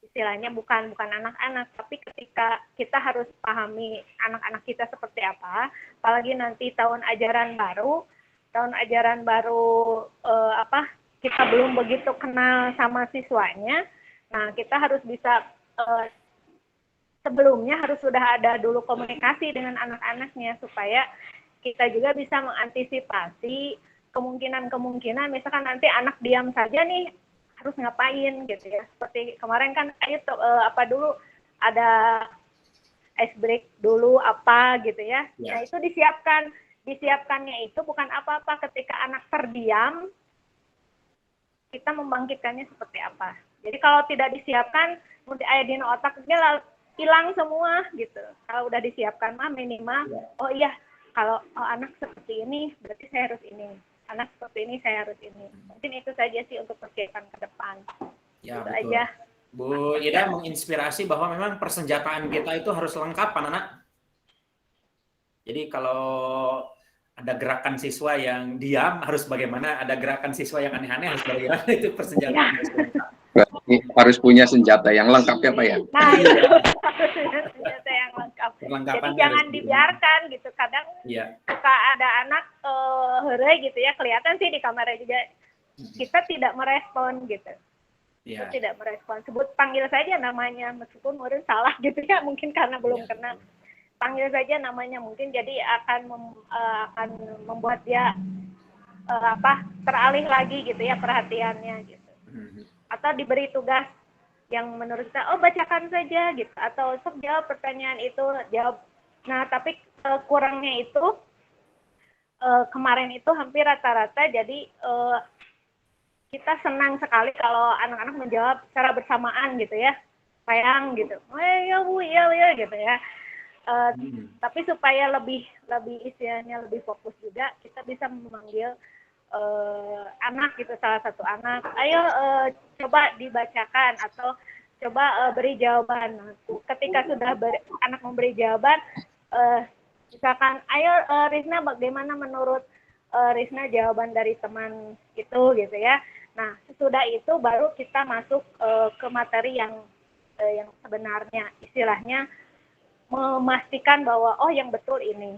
istilahnya bukan anak-anak, tapi ketika kita harus pahami anak-anak kita seperti apa, apalagi nanti tahun ajaran baru kita belum begitu kenal sama siswanya. Nah, kita harus bisa sebelumnya harus sudah ada dulu komunikasi dengan anak-anaknya supaya kita juga bisa mengantisipasi kemungkinan misalkan nanti anak diam saja nih harus ngapain gitu ya. Seperti kemarin kan itu dulu ada ice break dulu apa gitu ya. Nah, itu disiapkannya itu bukan apa-apa, ketika anak terdiam kita membangkitkannya seperti apa. Jadi kalau tidak disiapkan nanti aya dina otaknya hilang semua gitu. Kalau udah disiapkan mah minimal oh iya kalau anak seperti ini berarti saya harus ini. Anak seperti ini saya harus ini. Mungkin itu saja sih untuk persiapan ke depan. Ya, itu betul. aja. Bu Ida menginspirasi bahwa memang persenjataan kita itu harus lengkap, anak-anak. Jadi kalau ada gerakan siswa yang diam harus bagaimana, ada gerakan siswa yang aneh-aneh harus bagaimana, itu persenjataan harus lengkap. Harus punya senjata yang lengkap ya Pak ya? Nah, itu senjata yang lengkap. Jadi jangan dibiarkan gitu. Kadang suka ada anak heureuy gitu ya, kelihatan sih di kamera juga kita tidak merespon gitu. Kita tidak merespon. Sebut panggil saja namanya meskipun mungkin salah gitu ya, mungkin karena belum kenal. Panggil saja namanya, mungkin jadi akan membuat dia teralih lagi gitu ya perhatiannya gitu. Atau diberi tugas yang menurut kita, oh bacakan saja gitu, atau sok jawab pertanyaan itu, jawab. Nah, tapi kurangnya itu kemarin itu hampir rata-rata, jadi kita senang sekali kalau anak-anak menjawab secara bersamaan gitu ya, sayang gitu, oh ya bu, ya gitu ya. Tapi supaya lebih istilahnya lebih fokus juga, kita bisa memanggil anak gitu, salah satu anak, ayo coba dibacakan atau coba beri jawaban. Ketika sudah anak memberi jawaban, misalkan ayo Rizna, bagaimana menurut Rizna jawaban dari teman itu gitu ya. Nah, sesudah itu baru kita masuk ke materi yang sebenarnya, istilahnya memastikan bahwa oh yang betul ini.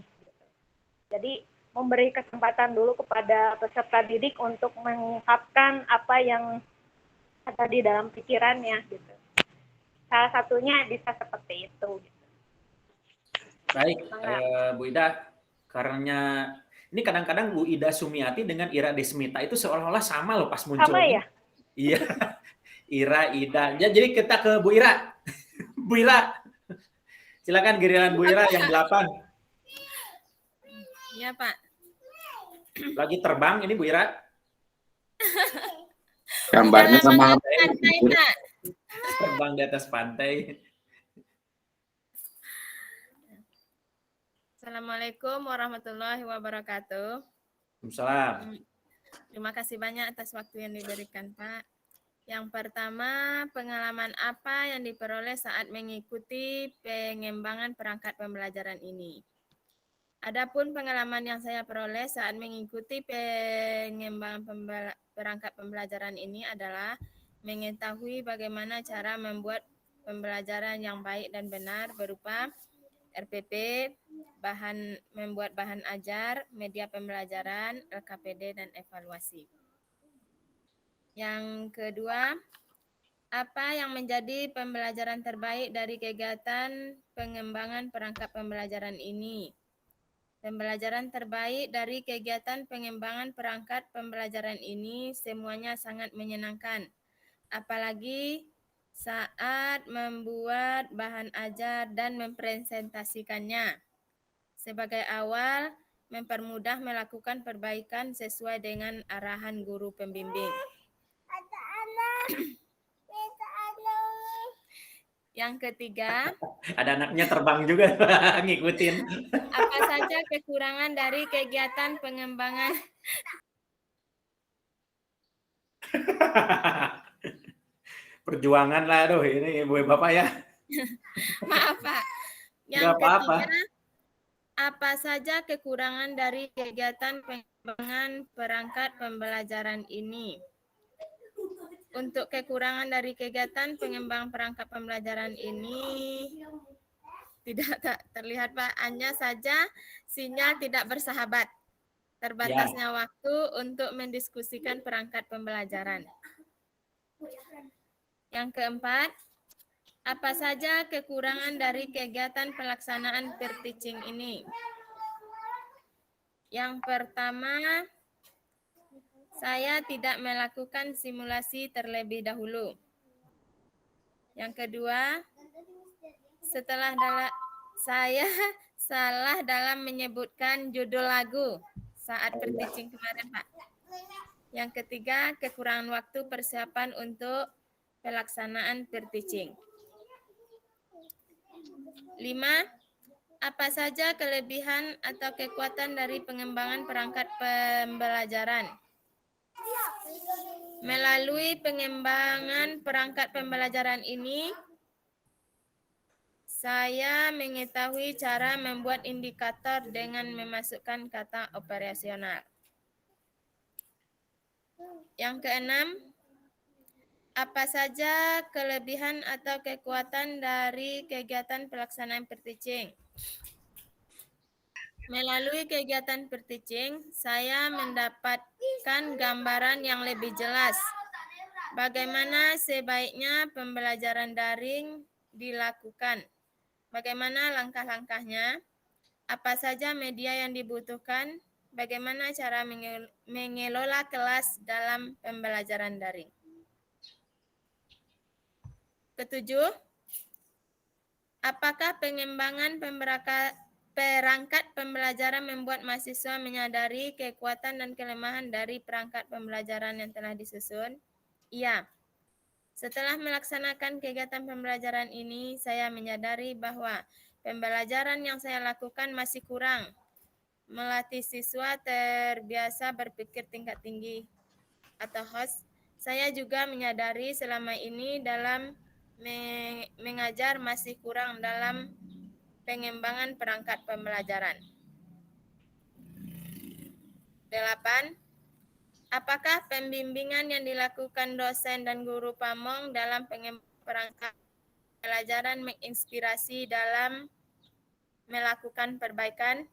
Jadi memberi kesempatan dulu kepada peserta didik untuk mengungkapkan apa yang ada di dalam pikirannya gitu. Salah satunya bisa seperti itu. Gitu. Baik, Bu Ida, karena ini kadang-kadang Bu Ida Sumiati dengan Ira Desmita itu seolah-olah sama loh pas muncul. Sama ya? Iya, Ira, Ida. Ya, jadi kita ke Bu Ira. Bu Ira, silakan giliran Bu Ira yang 8. Iya, Pak. Lagi terbang ini Bu Ira. Gambarnya sama pantai, Pak. Terbang di atas pantai. Assalamualaikum warahmatullahi wabarakatuh. Waalaikumsalam. Terima kasih banyak atas waktu yang diberikan, Pak. Yang pertama, pengalaman apa yang diperoleh saat mengikuti pengembangan perangkat pembelajaran ini? Adapun pengalaman yang saya peroleh saat mengikuti pengembangan perangkat pembelajaran ini adalah mengetahui bagaimana cara membuat pembelajaran yang baik dan benar berupa RPP, membuat bahan ajar, media pembelajaran, LKPD, dan evaluasi. Yang kedua, apa yang menjadi pembelajaran terbaik dari kegiatan pengembangan perangkat pembelajaran ini? Pembelajaran terbaik dari kegiatan pengembangan perangkat pembelajaran ini semuanya sangat menyenangkan, apalagi saat membuat bahan ajar dan mempresentasikannya. Sebagai awal, mempermudah melakukan perbaikan sesuai dengan arahan guru pembimbing. Yang ketiga, ada anaknya terbang juga ngikutin. Apa saja kekurangan dari kegiatan pengembangan? Perjuangan lah, aduh ini ibu bapak ya. Maaf Pak. Yang ketiga, apa saja kekurangan dari kegiatan pengembangan perangkat pembelajaran ini? Untuk kekurangan dari kegiatan pengembangan perangkat pembelajaran ini tidak terlihat Pak, hanya saja sinyal tidak bersahabat. Terbatasnya waktu untuk mendiskusikan perangkat pembelajaran. Yang keempat, apa saja kekurangan dari kegiatan pelaksanaan peer teaching ini? Yang pertama, saya tidak melakukan simulasi terlebih dahulu. Yang kedua, saya salah dalam menyebutkan judul lagu saat peer teaching kemarin, Pak. Yang ketiga, kekurangan waktu persiapan untuk pelaksanaan peer teaching. 5. Apa saja kelebihan atau kekuatan dari pengembangan perangkat pembelajaran? Melalui pengembangan perangkat pembelajaran ini, saya mengetahui cara membuat indikator dengan memasukkan kata operasional. Yang keenam, apa saja kelebihan atau kekuatan dari kegiatan pelaksanaan peer teaching? Melalui kegiatan peer teaching, saya mendapatkan gambaran yang lebih jelas bagaimana sebaiknya pembelajaran daring dilakukan, bagaimana langkah-langkahnya, apa saja media yang dibutuhkan, bagaimana cara mengelola kelas dalam pembelajaran daring. Ketujuh, apakah pengembangan perangkat pembelajaran membuat mahasiswa menyadari kekuatan dan kelemahan dari perangkat pembelajaran yang telah disusun? Iya. Setelah melaksanakan kegiatan pembelajaran ini, saya menyadari bahwa pembelajaran yang saya lakukan masih kurang. Melatih siswa terbiasa berpikir tingkat tinggi atau HOS. Saya juga menyadari selama ini dalam mengajar masih kurang dalam pengembangan perangkat pembelajaran. 8. Apakah pembimbingan yang dilakukan dosen dan guru pamong dalam pengembangan perangkat pembelajaran menginspirasi dalam melakukan perbaikan?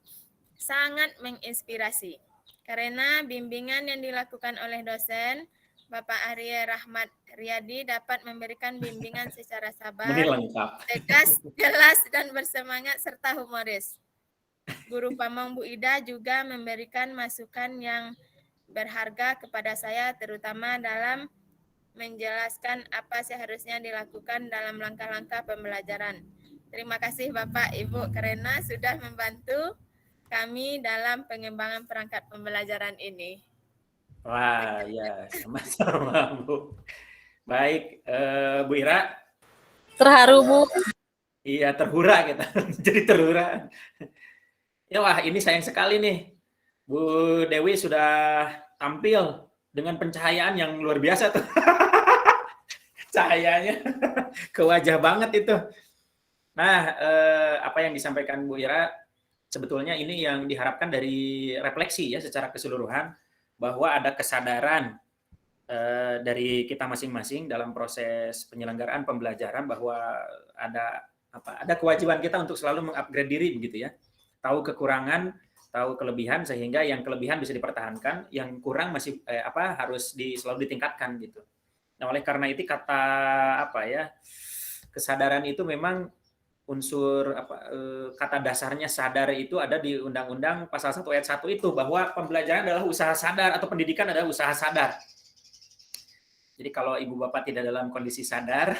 Sangat menginspirasi. Karena bimbingan yang dilakukan oleh dosen, Bapak Arya Rahmat Riyadi dapat memberikan bimbingan secara sabar, tegas, jelas, dan bersemangat, serta humoris. Guru pamong Bu Ida juga memberikan masukan yang berharga kepada saya, terutama dalam menjelaskan apa seharusnya dilakukan dalam langkah-langkah pembelajaran. Terima kasih Bapak Ibu karena sudah membantu kami dalam pengembangan perangkat pembelajaran ini. Wah, ya, sama-sama Bu. Baik, Bu Ira. Terharu Bu. Iya, terhura kita. Jadi terhura. Ya wah, ini sayang sekali nih. Bu Dewi sudah tampil dengan pencahayaan yang luar biasa tuh. Cahayanya ke wajah banget itu. Nah, apa yang disampaikan Bu Ira, sebetulnya ini yang diharapkan dari refleksi ya secara keseluruhan, bahwa ada kesadaran dari kita masing-masing dalam proses penyelenggaraan pembelajaran bahwa ada kewajiban kita untuk selalu mengupgrade diri begitu ya. Tahu kekurangan, tahu kelebihan sehingga yang kelebihan bisa dipertahankan, yang kurang masih harus selalu ditingkatkan gitu. Nah, oleh karena itu kesadaran itu memang unsur kata dasarnya sadar itu ada di Undang-Undang Pasal 1 Ayat 1 itu, bahwa pembelajaran adalah usaha sadar atau pendidikan adalah usaha sadar. Jadi kalau ibu bapak tidak dalam kondisi sadar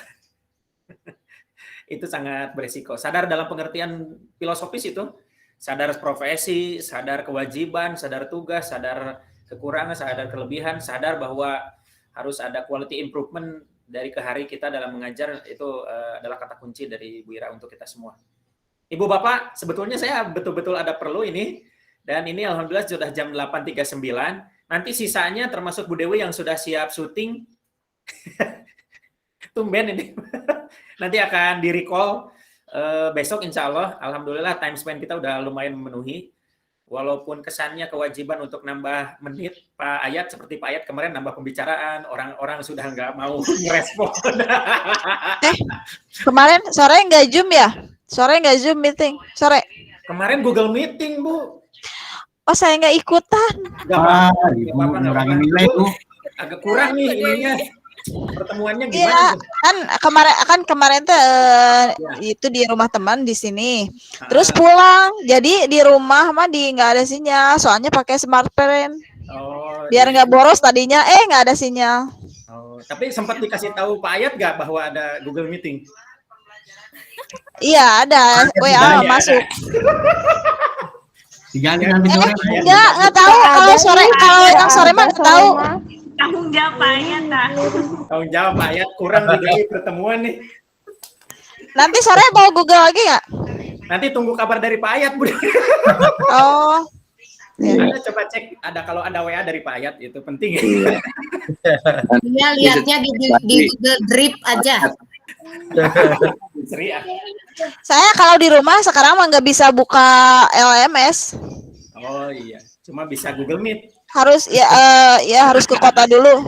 itu sangat berisiko. Sadar dalam pengertian filosofis itu sadar profesi, sadar kewajiban, sadar tugas, sadar kekurangan, sadar kelebihan, sadar bahwa harus ada quality improvement dari ke hari kita dalam mengajar. Itu adalah kata kunci dari Bu Ira untuk kita semua. Ibu Bapak, sebetulnya saya betul-betul ada perlu ini, dan ini alhamdulillah sudah jam 8.39. Nanti sisanya termasuk Bu Dewi yang sudah siap syuting. Tumben ini. Nanti akan di-recall besok insya Allah. Alhamdulillah time spend kita udah lumayan memenuhi. walaupun kesannya kewajiban untuk nambah menit, Pak Ayat seperti Pak Ayat kemarin nambah pembicaraan, orang-orang sudah nggak mau merespon. Kemarin sore nggak Zoom ya? Sore nggak Zoom meeting? Sore? Kemarin Google Meeting, Bu. Oh, saya nggak ikutan. Nggak apa-apa, ngurangin nilai, Bu. Agak kurang nih ininya. Pertemuannya Iya, gimana? kemarin tuh itu di rumah teman di sini. Terus pulang. Jadi di rumah mah nggak ada sinyal, soalnya pakai smartphone. Oh, biar nggak boros tadinya, nggak ada sinyal. Oh, tapi sempat dikasih tahu Pak Ayat nggak bahwa ada Google Meeting? Iya, ada. WA masuk. Nggak tahu kalau yang sore mah nggak tahu. Tanggung jawab Pak Ayat, Tanggung jawab Pak Ayat, kurang di pertemuan nih. Nanti sore mau Google lagi nggak? Nanti tunggu kabar dari Pak Ayat, Bu. Oh. Anda coba cek kalau ada WA dari Pak Ayat, itu penting. Iya, lihatnya di Google Drip aja. Saya kalau di rumah sekarang mah nggak bisa buka LMS. Oh iya, cuma bisa Google Meet. Harus harus ke kota dulu.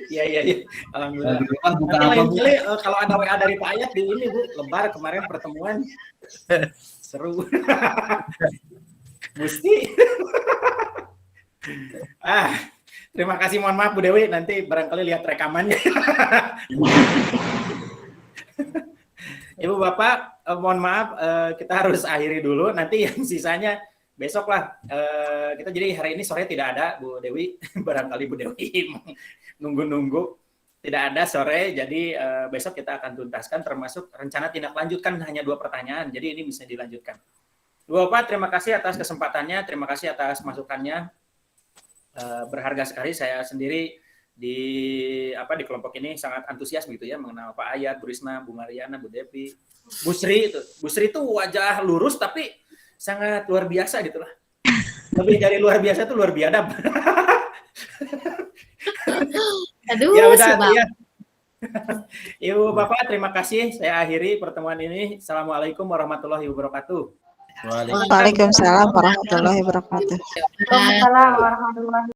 Iya. Alhamdulillah. Nanti lain kali kalau ada WA dari Pak Ayat di ini, Bu, lebar kemarin pertemuan. Seru. Musti. Terima kasih, mohon maaf Bu Dewi, nanti barangkali lihat rekamannya. Ibu Bapak, mohon maaf, kita harus akhiri dulu. Nanti yang sisanya besok lah. Kita jadi hari ini sore tidak ada Bu Dewi. Barangkali Bu Dewi nunggu-nunggu. Tidak ada sore, jadi besok kita akan tuntaskan, termasuk rencana tindak lanjut kan hanya 2 pertanyaan. Jadi ini bisa dilanjutkan. Bu Bapak, terima kasih atas kesempatannya, terima kasih atas masukannya. Berharga sekali, saya sendiri di kelompok ini sangat antusias begitu ya mengenal Pak Ayat, Bu Risma, Bu Mariana, Bu Devi, Bu Sri itu. Bu Sri itu wajah lurus tapi sangat luar biasa gitu lah. Lebih dari luar biasa itu luar biadab. Aduh, ya udah ya. Ibu Bapak, terima kasih. Saya akhiri pertemuan ini. Assalamualaikum warahmatullahi wabarakatuh. Waalaikumsalam warahmatullahi wabarakatuh. Waalaikumsalam warahmatullahi